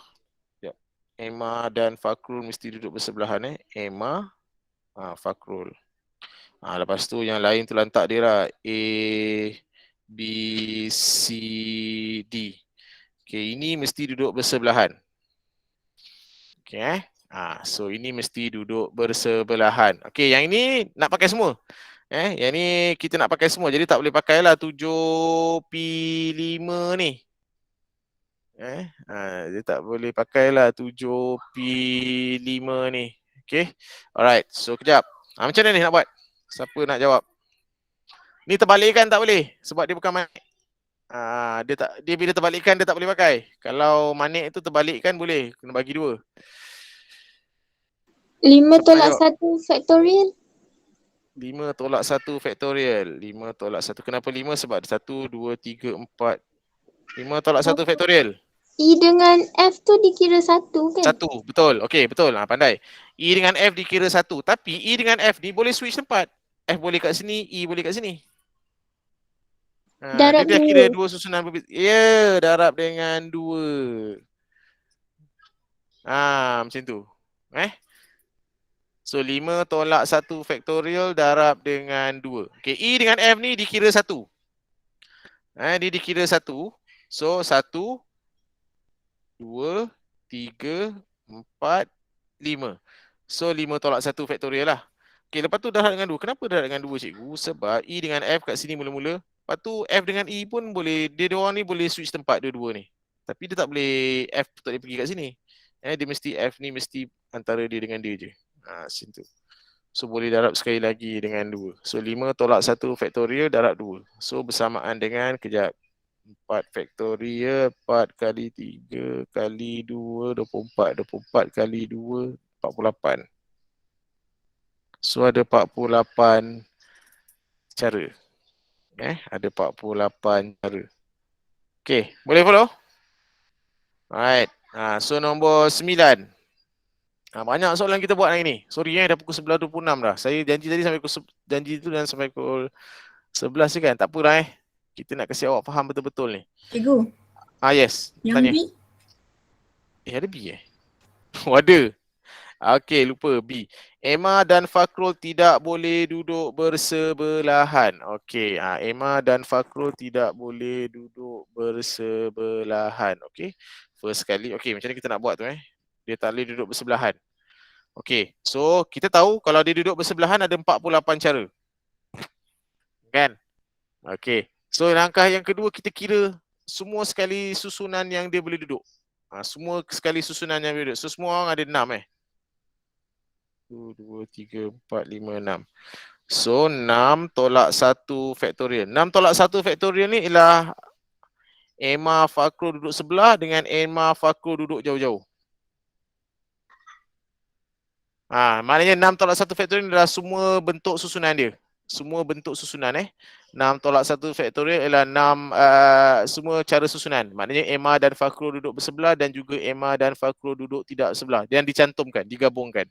Sekejap. Emma dan Fakrul mesti duduk bersebelahan. Emma, Fakrul. Lepas tu yang lain tu lantak dia lah. A, B, C, D. Okey, ini mesti duduk bersebelahan. Okey, so ini mesti duduk bersebelahan. Okey, yang ini nak pakai semua. Yang ni kita nak pakai semua. Jadi tak boleh pakailah 7P5 ni. Dia tak boleh pakailah 7P5 ni. Okey. Alright. So kejap. Macam mana ni nak buat? Siapa nak jawab? Ni terbalikkan tak boleh sebab dia bukan manik. Dia bila terbalikkan dia tak boleh pakai. Kalau manik tu terbalikkan boleh, kena bagi 2. 5 tolak 1 faktorial. 5 tolak 1 faktorial. 5 tolak 1. Kenapa 5? Sebab 1, 2, 3, 4. 5 tolak 1 faktorial. E dengan F tu dikira 1 kan? 1, betul. Okey, betul. Pandai. E dengan F dikira 1. Tapi E dengan F ni boleh switch tempat. F boleh kat sini, E boleh kat sini. Darab dia 2. kira 2 susunan berbeza. Ya, darab dengan 2. Macam tu. So 5 tolak 1 faktorial darab dengan 2. Okey, E dengan F ni dikira 1. Dia dikira 1. So 1, 2, 3, 4, 5. So 5 tolak 1 faktorial lah. Okey, lepas tu darab dengan 2. Kenapa darab dengan 2 cikgu? Sebab E dengan F kat sini mula-mula. Lepas tu F dengan E pun boleh, dia diorang ni boleh switch tempat dua-dua ni. Tapi dia tak boleh, F tak boleh pergi kat sini. Dia mesti, F ni mesti antara dia dengan dia je. Macam tu. So boleh darab sekali lagi dengan 2. So 5 tolak 1 faktorial darab 2. So bersamaan dengan, kejap, 4 faktorial, 4 kali 3 kali 2, 24. 24 kali 2, 48. So ada 48 cara. Ada 48 cara. Okay, boleh follow? Alright. So nombor 9. Banyak soalan kita buat hari ni. Sorry dah pukul 11.26 dah. Saya janji tadi sampai pukul janji tu dan sampai pukul 11 je kan. Tak apa dah Kita nak kasi awak faham betul-betul ni. Cikgu. Yes. Yang Tanya. B? Ada B ada. Okey, lupa B. Emma dan Fakrul tidak boleh duduk bersebelahan. Okey, Emma dan Fakrul tidak boleh duduk bersebelahan. Okey. First kali. Okey, macam mana kita nak buat tu Dia tak boleh duduk bersebelahan. Okey, so kita tahu kalau dia duduk bersebelahan ada 48 cara. Kan? Okey. So langkah yang kedua kita kira semua sekali susunan yang dia boleh duduk. Semua sekali susunan yang boleh duduk. So semua orang ada 6 1, 2, 3, 4, 5, 6. So 6 tolak 1 faktorial. 6 tolak 1 faktorial ni ialah Emma Fakrul duduk sebelah dengan Emma Fakrul duduk jauh-jauh. Maknanya 6 tolak 1 faktorial adalah semua bentuk susunan dia. Semua bentuk susunan 6 tolak 1 faktorial ialah 6 semua cara susunan. Maknanya Emma dan Fakrul duduk bersebelah dan juga Emma dan Fakrul duduk tidak sebelah. Dan dicantumkan, digabungkan.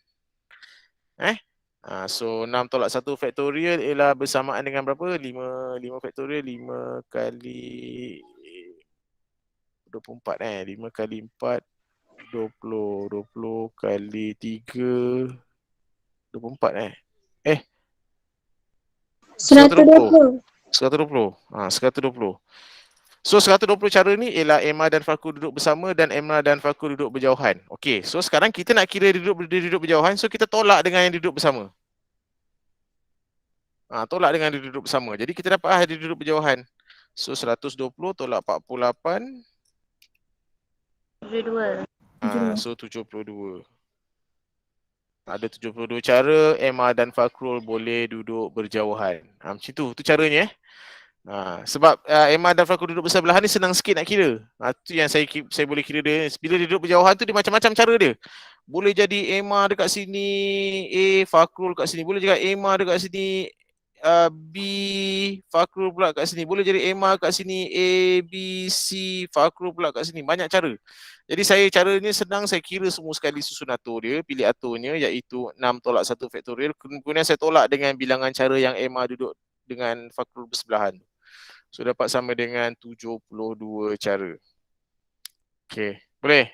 So 6 tolak 1 faktorial ialah bersamaan dengan berapa? 5 faktorial 5 kali 24 5 kali 4 20 kali 3 24 120. 120. 120. So 120 cara ni ialah Emma dan Fakrul duduk bersama dan Emma dan Fakrul duduk berjauhan. Okey, so sekarang kita nak kira dia duduk berjauhan, so kita tolak dengan yang duduk bersama. Tolak dengan dia duduk bersama. Jadi kita dapat dia duduk berjauhan. So 120 tolak 48. 72. So 72. Ada 72 cara Emma dan Fakrul boleh duduk berjauhan. Macam tu caranya sebab Emma dan Fakrul duduk bersebelahan ni senang sikit nak kira. Tu yang saya boleh kira dia. Bila dia duduk berjauhan tu dia macam-macam cara dia. Boleh jadi Emma dekat sini, Fakrul kat sini. Boleh juga Emma dekat sini, B Fakrul pula kat sini. Boleh jadi Emma kat sini, A, B, C, Fakrul pula kat sini. Banyak cara. Jadi caranya senang, saya kira semua sekali susun atur dia, pilih aturnya iaitu 6 tolak 1 faktorial. Kemudian saya tolak dengan bilangan cara yang Emma duduk dengan Fakrul bersebelahan. So dapat sama dengan 72 cara. Okay, boleh?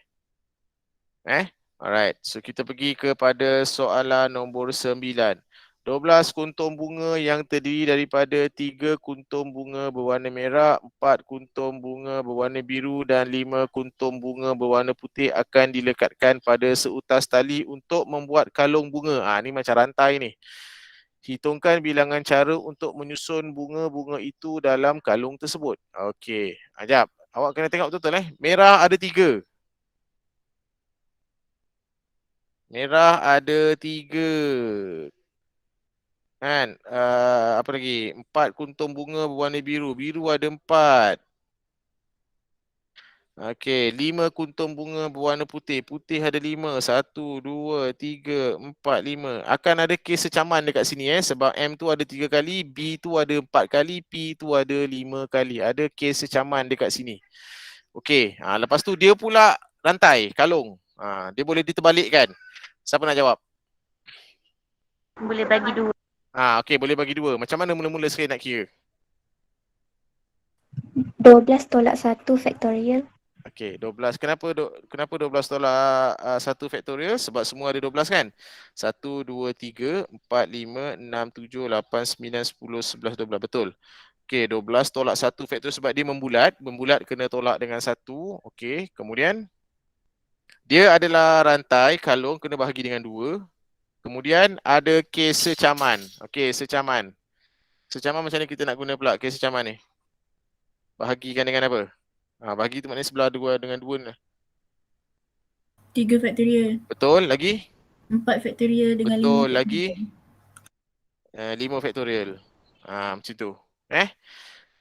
Alright, so kita pergi kepada soalan nombor 9. 12 kuntum bunga yang terdiri daripada 3 kuntum bunga berwarna merah, 4 kuntum bunga berwarna biru dan 5 kuntum bunga berwarna putih akan dilekatkan pada seutas tali untuk membuat kalung bunga. Ni macam rantai ni. Hitungkan bilangan cara untuk menyusun bunga-bunga itu dalam kalung tersebut. Okey, jap. Awak kena tengok betul-betul Merah ada 3. Merah ada 3. Kan? Apa lagi? 4 kuntum bunga berwarna biru. Biru ada 4. Okey, 5 kuntum bunga berwarna putih. Putih ada 5. 1, 2, 3, 4, 5. Akan ada kes secaman dekat sini sebab M tu ada 3 kali, B tu ada 4 kali, P tu ada 5 kali. Ada kes secaman dekat sini. Okey, lepas tu dia pula rantai, kalung. Dia boleh diterbalikkan. Siapa nak jawab? Boleh bagi 2. Okey, boleh bagi 2. Macam mana mula-mula sekali nak kira? 12 tolak 1 faktorial. Okey, 12. Kenapa 12 tolak 1 faktorial? Sebab semua ada 12 kan? 1, 2, 3, 4, 5, 6, 7, 8, 9, 10, 11, 12. Betul. Okey, 12 tolak 1 faktorial sebab dia membulat. Membulat kena tolak dengan 1. Okey, kemudian dia adalah rantai, kalung kena bahagi dengan 2. Kemudian ada kes secaman. Okey, secaman. Secaman macam mana kita nak guna pula kes secaman ni? Bahagikan dengan apa? Bahagi tu maknanya sebelah 2 dengan 2 ni. 3 faktorial. Betul, lagi? 4 faktorial dengan 5. Betul, lagi? 5 faktorial. Macam tu.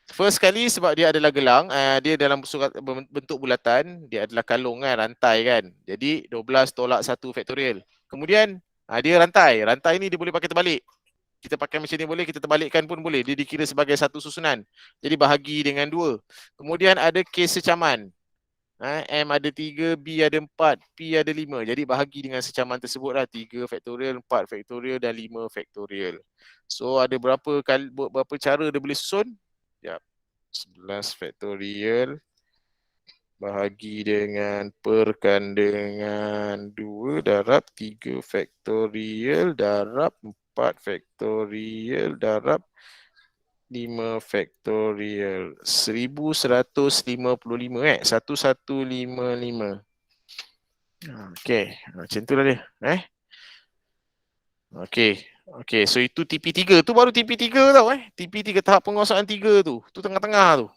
First kali sebab dia adalah gelang, dia dalam bentuk bulatan, dia adalah kalung kan, rantai kan. Jadi 12 tolak 1 faktorial. Kemudian dia rantai. Rantai ni dia boleh pakai terbalik. Kita pakai macam ni boleh, kita terbalikkan pun boleh. Dia dikira sebagai satu susunan. Jadi bahagi dengan 2. Kemudian ada kes secaman. M ada 3, B ada 4, P ada 5. Jadi bahagi dengan secaman tersebut 3 faktorial, 4 faktorial dan 5 faktorial. So ada berapa cara dia boleh susun? 11 faktorial bahagi dengan perkan dengan 2 darab 3 faktorial darab 4 faktorial darab 5 faktorial. 1155 1155. Okey, macam tu lah dia. Okey, so itu TP3 tu baru TP3 tau TP3 tahap penguasaan 3 tu. Tu tengah-tengah tu.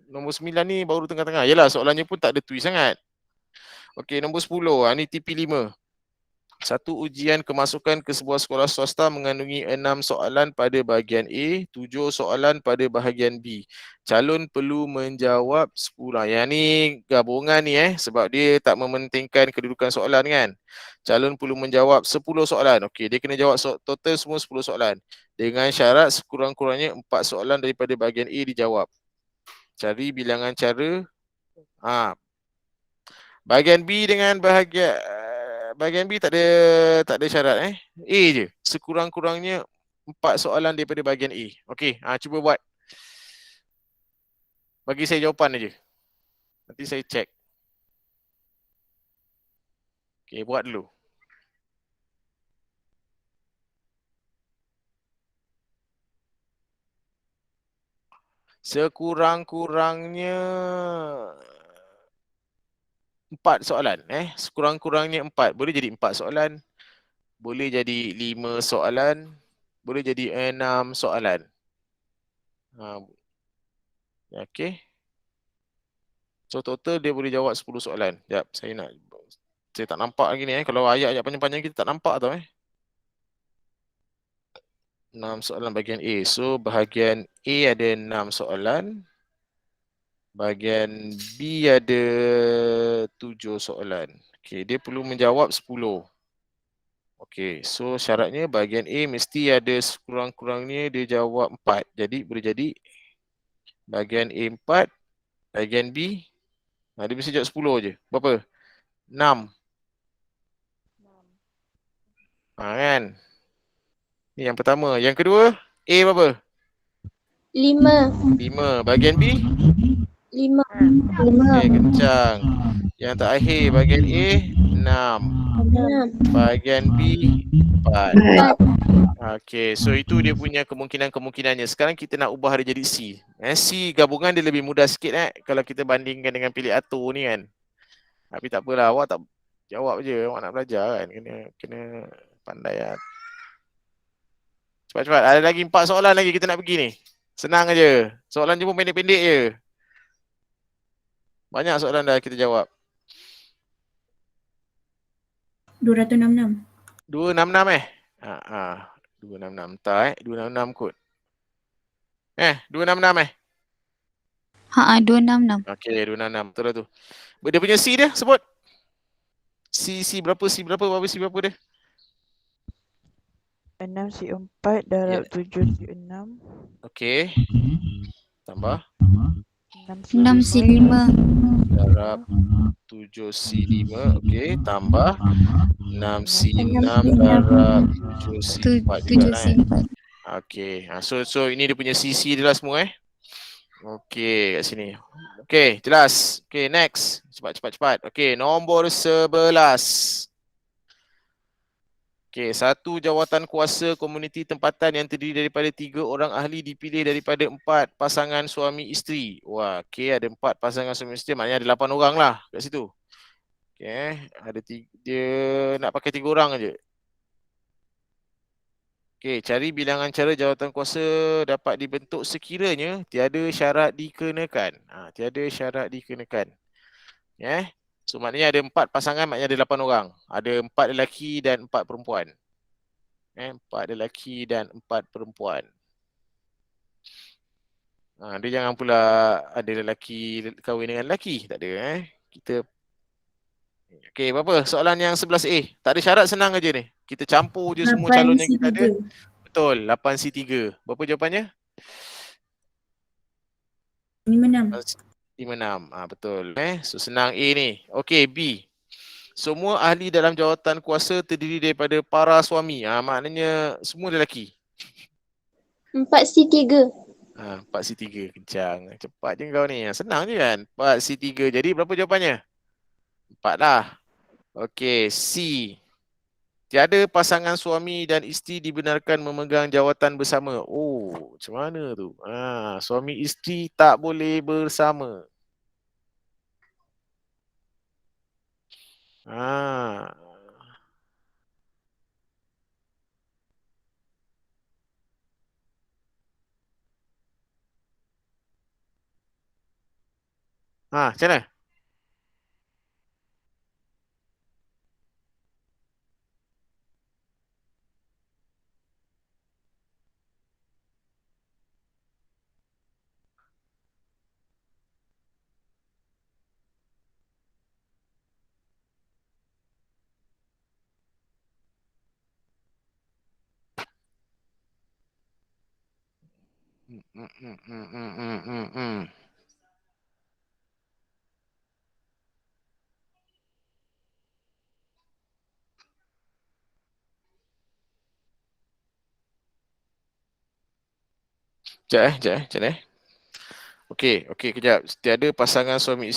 Nombor 9 ni baru tengah-tengah. Yalah, soalannya pun tak ada twist sangat. Okey, nombor 10. Ni TP5. Satu ujian kemasukan ke sebuah sekolah swasta mengandungi 6 soalan pada bahagian A, 7 soalan pada bahagian B. Calon perlu menjawab 10. Yang ni gabungan ni sebab dia tak mementingkan kedudukan soalan kan. Calon perlu menjawab 10 soalan. Okey, dia kena jawab total semua 10 soalan. Dengan syarat sekurang-kurangnya 4 soalan daripada bahagian A dijawab. Cari bilangan cara. Bahagian B dengan bahagian B tak ada syarat A je. Sekurang-kurangnya 4 soalan daripada bahagian A. Okey, cuba buat. Bagi saya jawapan aja. Nanti saya cek. Okey, buat dulu. Sekurang-kurangnya 4 soalan sekurang-kurangnya 4. Boleh jadi 4 soalan, boleh jadi 5 soalan, boleh jadi 6 soalan. Okey. So total dia boleh jawab 10 soalan. Jap, saya tak nampak lagi ni kalau ayat-ayat panjang-panjang kita tak nampak tau 6 soalan bahagian A. So bahagian A ada 6 soalan. Bahagian B ada 7 soalan. Okey, dia perlu menjawab 10. Okey, so syaratnya bahagian A mesti ada sekurang-kurangnya dia jawab 4. Jadi boleh jadi bahagian A 4, bahagian B dia mesti jawab 10 je. Berapa? 6. Kan? Ni yang pertama. Yang kedua, A berapa? 5. 5. Bahagian B? 5. Okey, kencang. Yang terakhir, bahagian A 6. 6. Bahagian B 4. Okey, so itu dia punya kemungkinan-kemungkinannya. Sekarang kita nak ubah dia jadi C. C gabungan dia lebih mudah sikit kalau kita bandingkan dengan pilih atur ni kan. Tapi tak apalah, awak tak jawab je, awak nak belajar kan. Kena pandai lah. Cepat-cepat, ada lagi 4 soalan lagi kita nak pergi ni. Senang aja. Soalan je pun pendek-pendek je. Banyak soalan dah kita jawab. 266. 266 266 tak 266 kot. 266 266. Okey, 266 betul lah tu. Dia punya C dia sebut. C berapa berapa C berapa dia? 6 C 4 darab 7 C 6. Okey. Tambah 6 C 5. darab 7 C 5. Okey, tambah 6 C 6 darab 7 C 4 juga 7 C 4. Okey. So ini dia punya CC dia lah semua Okey, kat sini. Okey, jelas. Okey, next. Cepat. Okey, nombor 11. Okey, satu jawatan kuasa komuniti tempatan yang terdiri daripada 3 orang ahli dipilih daripada 4 pasangan suami isteri. Wah, okey, ada 4 pasangan suami isteri, maknanya ada 8 orang lah kat situ. Okey, dia nak pakai 3 orang aja. Okey, cari bilangan cara jawatan kuasa dapat dibentuk sekiranya tiada syarat dikenakan. Tiada syarat dikenakan. So maknanya ada 4 pasangan, maknanya ada 8 orang. Ada 4 lelaki dan 4 perempuan. 4 lelaki dan 4 perempuan. Dia jangan pula ada lelaki kahwin dengan lelaki. Tak ada. Kita okey, berapa? Soalan yang 11A. Tak ada syarat, senang aja ni. Kita campur je semua calon yang kita ada. Betul, 8C3. Berapa jawapannya? 56. 56. Betul. So senang A ni. Okey, B. Semua ahli dalam jawatan kuasa terdiri daripada para suami. Maknanya semua lelaki. 4C3. 4C3. Kencang. Cepat je kau ni. Senang je kan. 4C3. Jadi berapa jawapannya? 4 lah. Okey, C. Tiada pasangan suami dan isteri dibenarkan memegang jawatan bersama. Oh, macam mana tu? Suami isteri tak boleh bersama. Macam mana? Sekejap. Okey, kejap. Tiada pasangan suami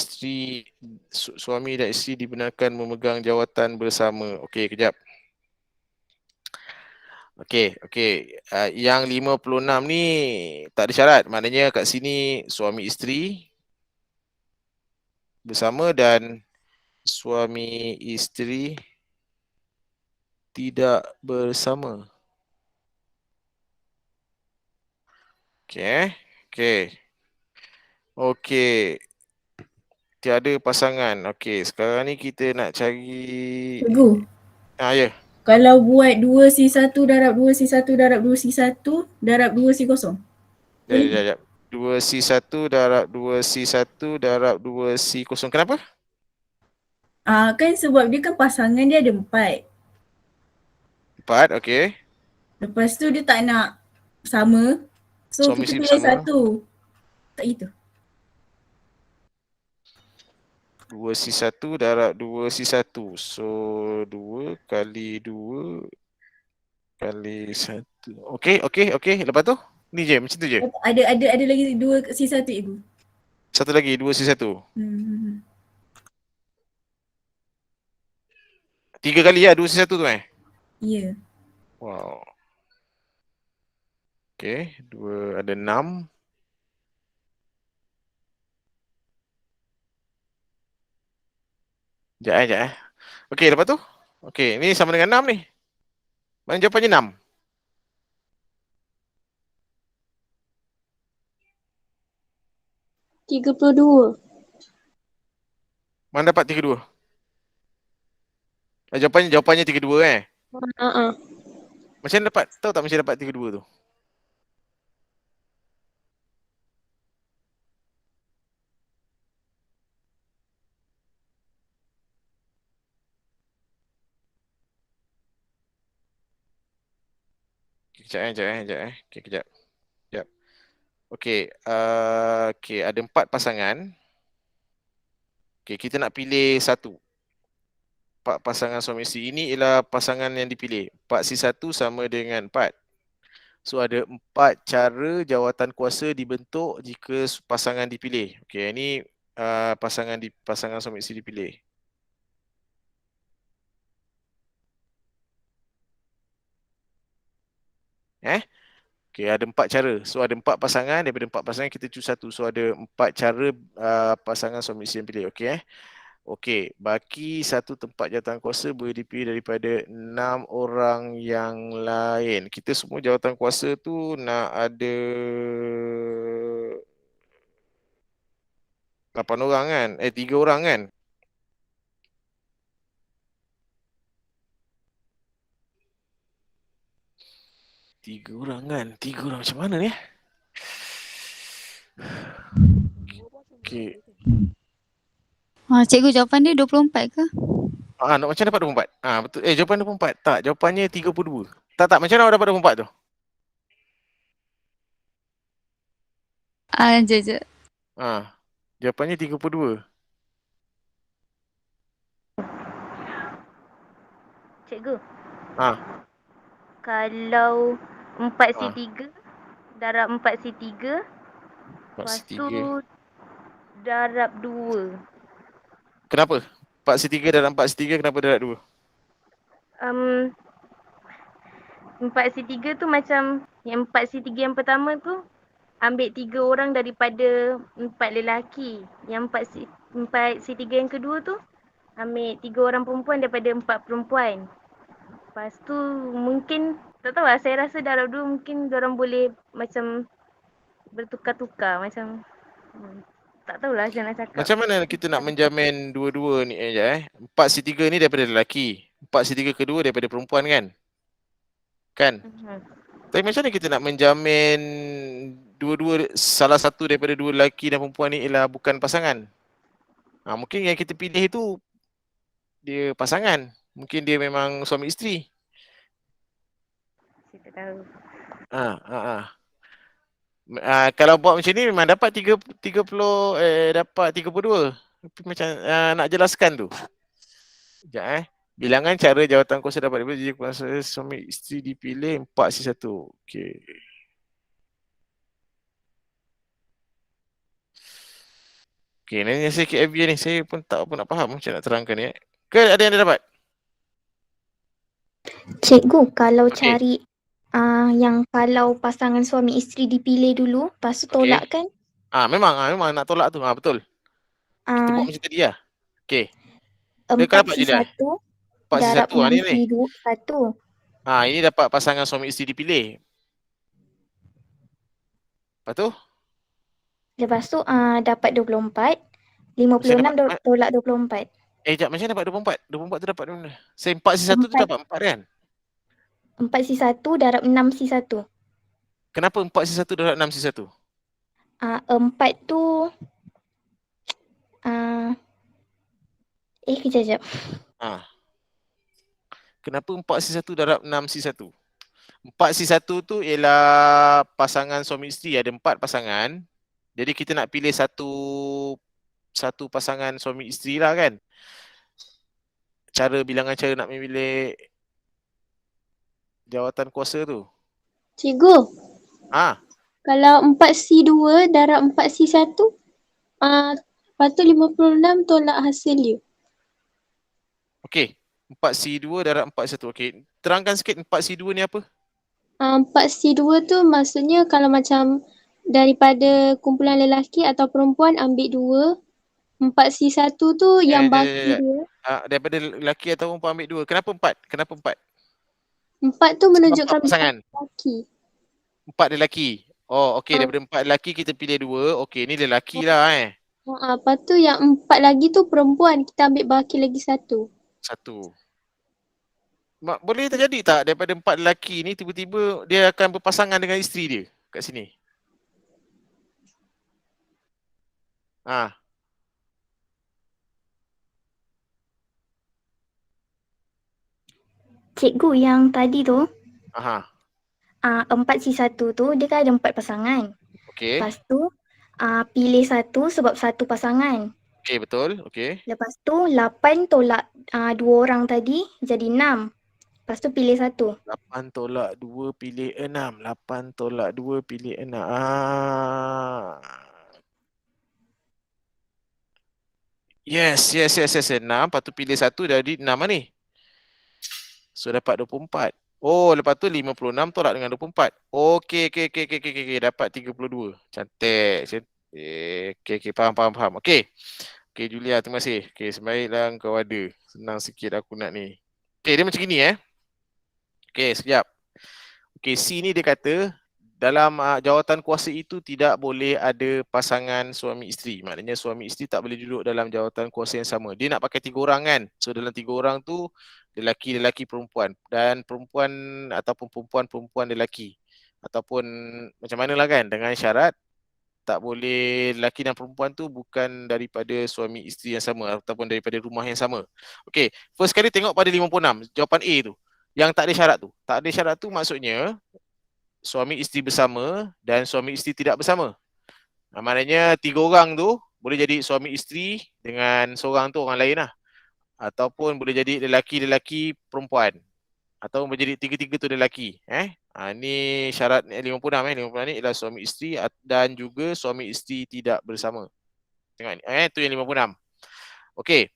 dan isteri dibenarkan memegang jawatan bersama. Okey, kejap. Okey. Yang 56 ni tak ada syarat. Maknanya kat sini suami isteri bersama dan suami isteri tidak bersama. Okey. Tiada pasangan. Okey, sekarang ni kita nak cari. Cikgu. Ya. Kalau buat 2C1 darab 2C1 darab 2C1 darab 2C0. Sekejap. 2C1 darab 2C1 darab 2C0. Kenapa? Kan sebab dia kan pasangan dia ada 4. 4, okey. Lepas tu dia tak nak sama. So Suami kita isteri pilih bersama. satu. Tak gitu. 2C1 darab 2C1. So 2 kali 2 kali 1. Okey. Lepas tu? Ni je, macam tu je. Ada lagi 2 C1 ibu. Satu lagi, 2C1. Hmm. 3 kali lah 2C1 tu Ya. Wow. Okey, 2 ada 6. Sekejap. Okey, lepas tu? Okey, ni sama dengan 6 ni. Mana jawapannya 6? Mana dapat 32? Jawapannya 32 Macam mana dapat? Tahu tak macam dapat 32 tu? Kejap. Okey, kejap. Okey, okey, ada 4 pasangan. Okey, kita nak pilih satu. 4 pasangan suami isteri. Ini ialah pasangan yang dipilih. 4C1 sama dengan 4. So ada 4 cara jawatan kuasa dibentuk jika pasangan dipilih. Okey, ini pasangan suami isteri dipilih. Okey, ada 4 cara. So ada 4 pasangan, daripada 4 pasangan kita choose satu. So ada 4 cara pasangan suami isteri yang pilih. Okey Okey, baki satu tempat jawatan kuasa boleh dipilih daripada 6 orang yang lain. Kita semua jawatan kuasa tu nak ada 8 orang kan? 3 orang kan? Tiga orang macam mana ni? Okey. Cikgu jawapan dia 24 ke? Macam dapat 24? Betul. Jawapan 24. Tak, jawapannya 32. Tak, macam mana awak dapat 24 tu? Jap. Jawapannya 32. Cikgu. Ah. Kalau 4C3 darab 4C3, lepas tu darab 2. Kenapa? 4C3 darab 4C3 kenapa darab 2? 4C3 tu macam yang 4C3 yang pertama tu ambil 3 orang daripada 4 lelaki. Yang 4C3 yang kedua tu ambil 3 orang perempuan daripada 4 perempuan. Lepas tu mungkin tak tahu lah, saya rasa darab 2 mungkin diorang boleh macam bertukar-tukar macam tak tahulah macam nak cakap. Macam mana kita nak menjamin dua-dua ni 4C3 ni daripada lelaki, 4C3 kedua daripada perempuan kan? Tapi macam mana kita nak menjamin dua-dua, salah satu daripada dua lelaki dan perempuan ni ialah bukan pasangan? Mungkin yang kita pilih itu dia pasangan. Mungkin dia memang suami isteri. Saya tak tahu. Kalau buat macam ni memang dapat 32. Tapi macam nak jelaskan tu. Sekejap Bilangan cara jawatan kuasa dapat diberi jika kuasa suami isteri dipilih 4C1. Okey. Okey, ni saya KFB ni. Saya pun tak apa nak faham macam nak terangkan ni. Ke ada yang dah dapat? Cikgu, kalau cari yang kalau pasangan suami isteri dipilih dulu, lepas tu tolak kan? Memang nak tolak tu. Betul. Kita buat macam tadi lah. Okey. 4C1 darab 6C1. Ini dapat pasangan suami isteri dipilih. Lepas tu dapat 24. 56 tolak 24. Sekejap, macam mana dapat 24? 24 tu dapat dari mana? 4C1 tu dapat 4 kan? 4C1 darab 6C1. Kenapa 4C1 darab 6C1? 4 tu kejap. Kenapa 4C1 darab 6C1? 4C1 tu ialah pasangan suami isteri, ada 4 pasangan. Jadi kita nak pilih satu pasangan suami isteri lah kan. Bilangan cara nak memilih jawatan kuasa tu. Cikgu, Kalau kalau 4C2 darab 4C1, patut 56 tolak hasil dia. okey. 4C2 darab 4C1. Okey. Terangkan sikit 4C2 ni apa? 4C2 tu maksudnya kalau macam daripada kumpulan lelaki atau perempuan ambil 2. 4C1 tu yang baki dia. Daripada lelaki atau perempuan ambil 2. Kenapa 4? Kenapa 4? 4 tu menunjukkan 4 pasangan. lelaki. 4 lelaki. Oh, okey. Daripada 4 lelaki kita pilih 2. Okey, ni lelaki lah Lepas tu yang 4 lagi tu perempuan. Kita ambil baki lagi 1. Boleh terjadi tak daripada 4 lelaki ni tiba-tiba dia akan berpasangan dengan isteri dia kat sini? Cikgu, yang tadi tu, Aha. 4C1 tu dia kan ada 4 pasangan. Okey. Lepas tu pilih 1 sebab 1 pasangan. Okey, betul. Okey. Lepas tu 8 tolak 2 orang tadi jadi 6. Lepas tu pilih 1. 8 tolak 2 pilih 6. 8 tolak 2 pilih 6. Yes. 6. Lepas tu pilih 1 jadi 6 lah ni. So dapat 24. Oh, lepas tu 56 tolak dengan 24. Okey. Dapat 32. Cantik. Okey, faham. Okey, Julia, terima kasih. Okey, sebaiklah kau ada. Senang sikit aku nak ni. Okey, dia macam gini Okey, sekejap. Okey, C ni dia kata dalam jawatan kuasa itu tidak boleh ada pasangan suami isteri. Maknanya suami isteri tak boleh duduk dalam jawatan kuasa yang sama. Dia nak pakai 3 orang kan. So dalam 3 orang tu lelaki perempuan, dan perempuan ataupun perempuan lelaki, ataupun macam manalah kan, dengan syarat tak boleh lelaki dan perempuan tu bukan daripada suami isteri yang sama ataupun daripada rumah yang sama. Okey, first kali tengok pada 56, jawapan A tu. Yang tak ada syarat tu. Tak ada syarat tu maksudnya suami isteri bersama dan suami isteri tidak bersama. Maknanya 3 orang tu boleh jadi suami isteri dengan seorang tu orang lain lah. Ataupun boleh jadi lelaki perempuan. Ataupun boleh jadi 3-3 tu lelaki. Ni syarat 56 56 ni ialah suami isteri dan juga suami isteri tidak bersama. Tengok ni. Tu yang 56. Okey.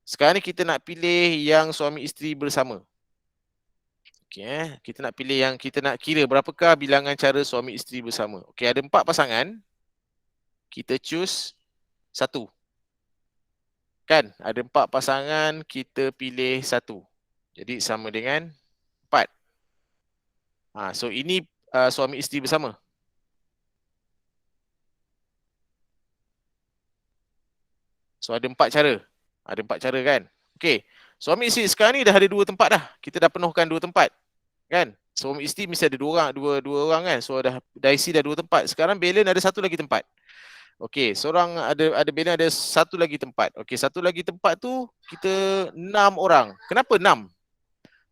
Sekarang ni kita nak pilih yang suami isteri bersama. Okey, kita nak pilih yang kita nak kira berapakah bilangan cara suami isteri bersama. Okey, ada 4 pasangan. Kita choose 1. Kan? Ada 4 pasangan, kita pilih 1. Jadi sama dengan 4. So ini suami isteri bersama. So ada 4 cara. Ada 4 cara kan? Okey. Suami isteri sekarang ni dah ada 2 tempat dah. Kita dah penuhkan 2 tempat. Kan? Suami isteri mesti ada 2 orang, dua orang kan. So dah isi dah 2 tempat. Sekarang balance ada 1 lagi tempat. Okey, seorang ada balance ada 1 lagi tempat. Okey, 1 lagi tempat tu kita 6 orang. Kenapa 6?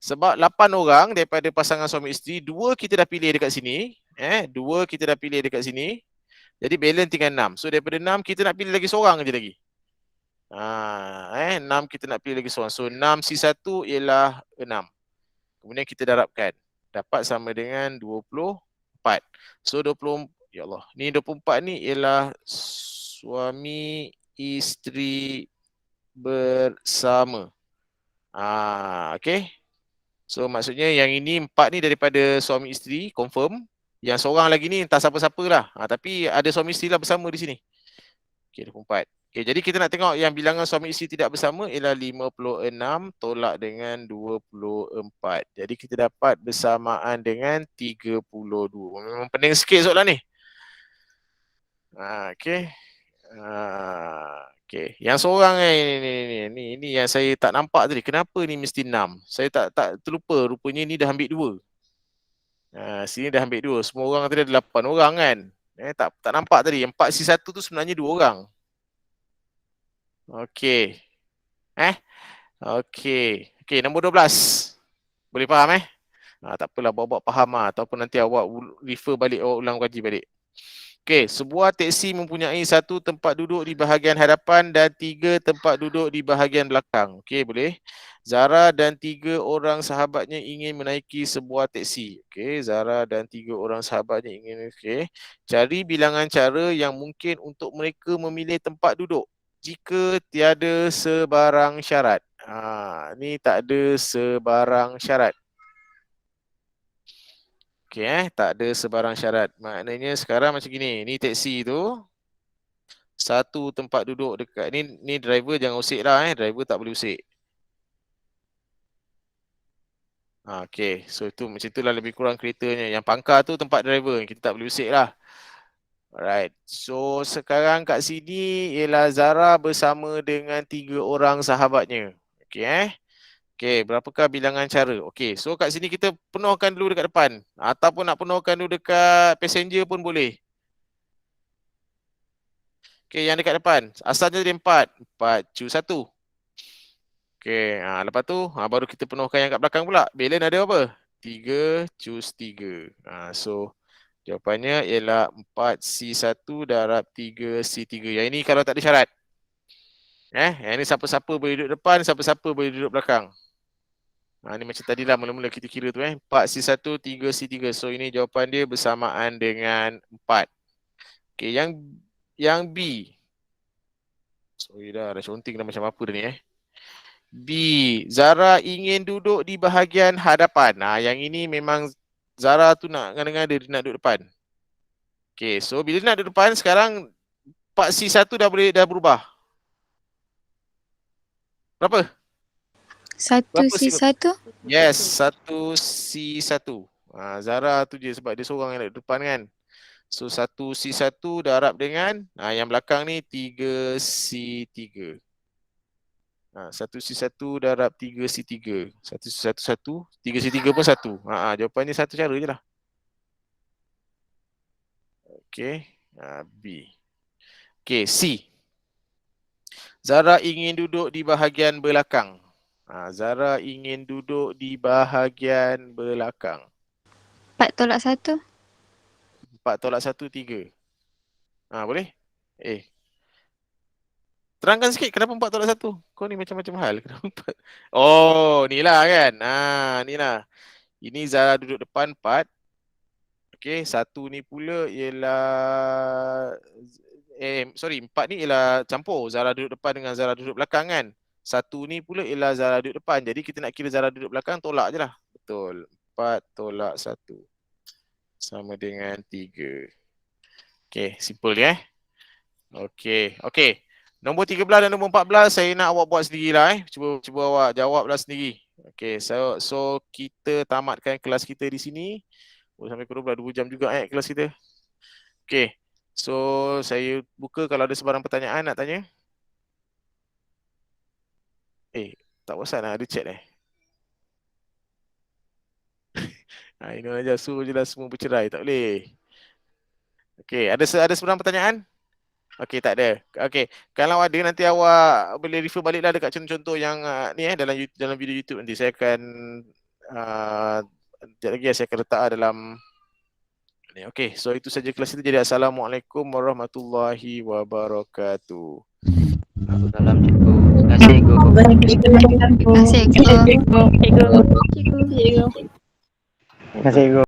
Sebab 8 orang daripada pasangan suami isteri, 2 kita dah pilih dekat sini, 2 kita dah pilih dekat sini. Jadi balance tinggal 6. So daripada 6 kita nak pilih lagi seorang je lagi. 6 kita nak pilih lagi seorang. So 6C1 ialah 6. Kemudian kita darabkan. Dapat sama dengan 24. So 24. Ya Allah, ni 24 ni ialah suami isteri bersama. Okey. So maksudnya yang ini 4 ni daripada suami isteri, confirm. Yang seorang lagi ni entah siapa-siapa lah. Tapi ada suami isteri lah bersama di sini. Okey, 24. Okey, jadi kita nak tengok yang bilangan suami isteri tidak bersama ialah 56 tolak dengan 24. Jadi kita dapat bersamaan dengan 32. Memang pening sikit soalan ni. Okey. Okey. Yang seorang ni yang saya tak nampak tadi. Kenapa ni mesti 6? Saya tak terlupa. Rupanya ni dah ambil 2. Sini dah ambil 2. Semua orang tadi ada 8 orang kan. Tak nampak tadi. Yang 4C1 tu sebenarnya 2 orang. Okey. Okey, nombor 12. Boleh faham tak apalah, bawa faham ataupun nanti awak refer balik, awak ulang kaji balik. Okey, sebuah teksi mempunyai 1 tempat duduk di bahagian hadapan dan 3 tempat duduk di bahagian belakang. Okey, boleh. Zara dan 3 orang sahabatnya ingin menaiki sebuah teksi. Okey, Zara dan 3 orang sahabatnya ingin, cari bilangan cara yang mungkin untuk mereka memilih tempat duduk jika tiada sebarang syarat. Ni tak ada sebarang syarat. Okey, tak ada sebarang syarat. Maknanya sekarang macam gini. Ni teksi tu. 1 tempat duduk dekat ni driver jangan usik lah Driver tak boleh usik. Okey, so itu macam itulah lebih kurang keretanya. Yang pangkar tu tempat driver, kita tak boleh usik lah. Alright. So sekarang kat sini ialah Zara bersama dengan 3 orang sahabatnya. Okey Okey, berapakah bilangan cara? Okey, so kat sini kita penuhkan dulu dekat depan. Ataupun nak penuhkan dulu dekat passenger pun boleh. Okey, yang dekat depan. Asalnya dia 4. 4 choose 1. Okey, lepas tu baru kita penuhkan yang kat belakang pula. Balance ada apa? 3 choose 3. So jawapannya ialah 4C1 darab 3C3. Yang ini kalau tak ada syarat. Yang ini siapa-siapa boleh duduk depan, siapa-siapa boleh duduk belakang. Ni macam tadilah mula-mula kita kira tu 4C1, 3C3. So ini jawapan dia bersamaan dengan 4. Okey, yang B. Sorry dah conting dah macam apa dah ni B. Zara ingin duduk di bahagian hadapan. Yang ini memang Zara tu nak ngada-ngada dia nak duduk depan. Okey, so bila nak duduk depan sekarang 4C1 dah berubah. Berapa? 1C1. Yes, 1C1. Zara tu je sebab dia seorang yang nak depan kan. So 1C1 darab dengan yang belakang ni 3C3. 1C1 darab 3C3. 1 3C3 pun 1. Jawapannya satu cara je lah. Okey, B. Okey, C. Zara ingin duduk di bahagian belakang. Zara ingin duduk di bahagian belakang. 4 tolak 1. 4 tolak 1, 3. Boleh? Terangkan sikit kenapa 4 tolak 1? Kau ni macam-macam hal. Kenapa 4? Oh, ni lah kan. Ni lah. Ini Zara duduk depan 4. Okey, 1 ni pula ialah 4 ni ialah campur. Zara duduk depan dengan Zara duduk belakang kan. 1 ni pula ialah Zara duduk depan. Jadi kita nak kira Zara duduk belakang, tolak je lah. Betul. 4 tolak 1. Sama dengan 3. Okey, simple je Okey. Nombor 13 dan nombor 14 saya nak awak buat sendirilah Cuba awak jawablah sendiri. Okey, so kita tamatkan kelas kita di sini. Sampai kurang 2 jam juga kelas kita. Okey. So saya buka kalau ada sebarang pertanyaan nak tanya. Tak bosan ada chat ini aja suruh je lah semua bercerai, tak boleh. Okey, ada sebarang pertanyaan? Okey, tak ada. Okey, kalau ada nanti awak boleh refer baliklah dekat contoh-contoh yang ni dalam video YouTube nanti saya akan sekejap lagi saya akan letak dalam ni. Okey, so itu saja kelas kita. Jadi assalamualaikum warahmatullahi wabarakatuh. Salam cikgu. Terima kasih cikgu. Terima kasih. Cikgu. Terima kasih cikgu.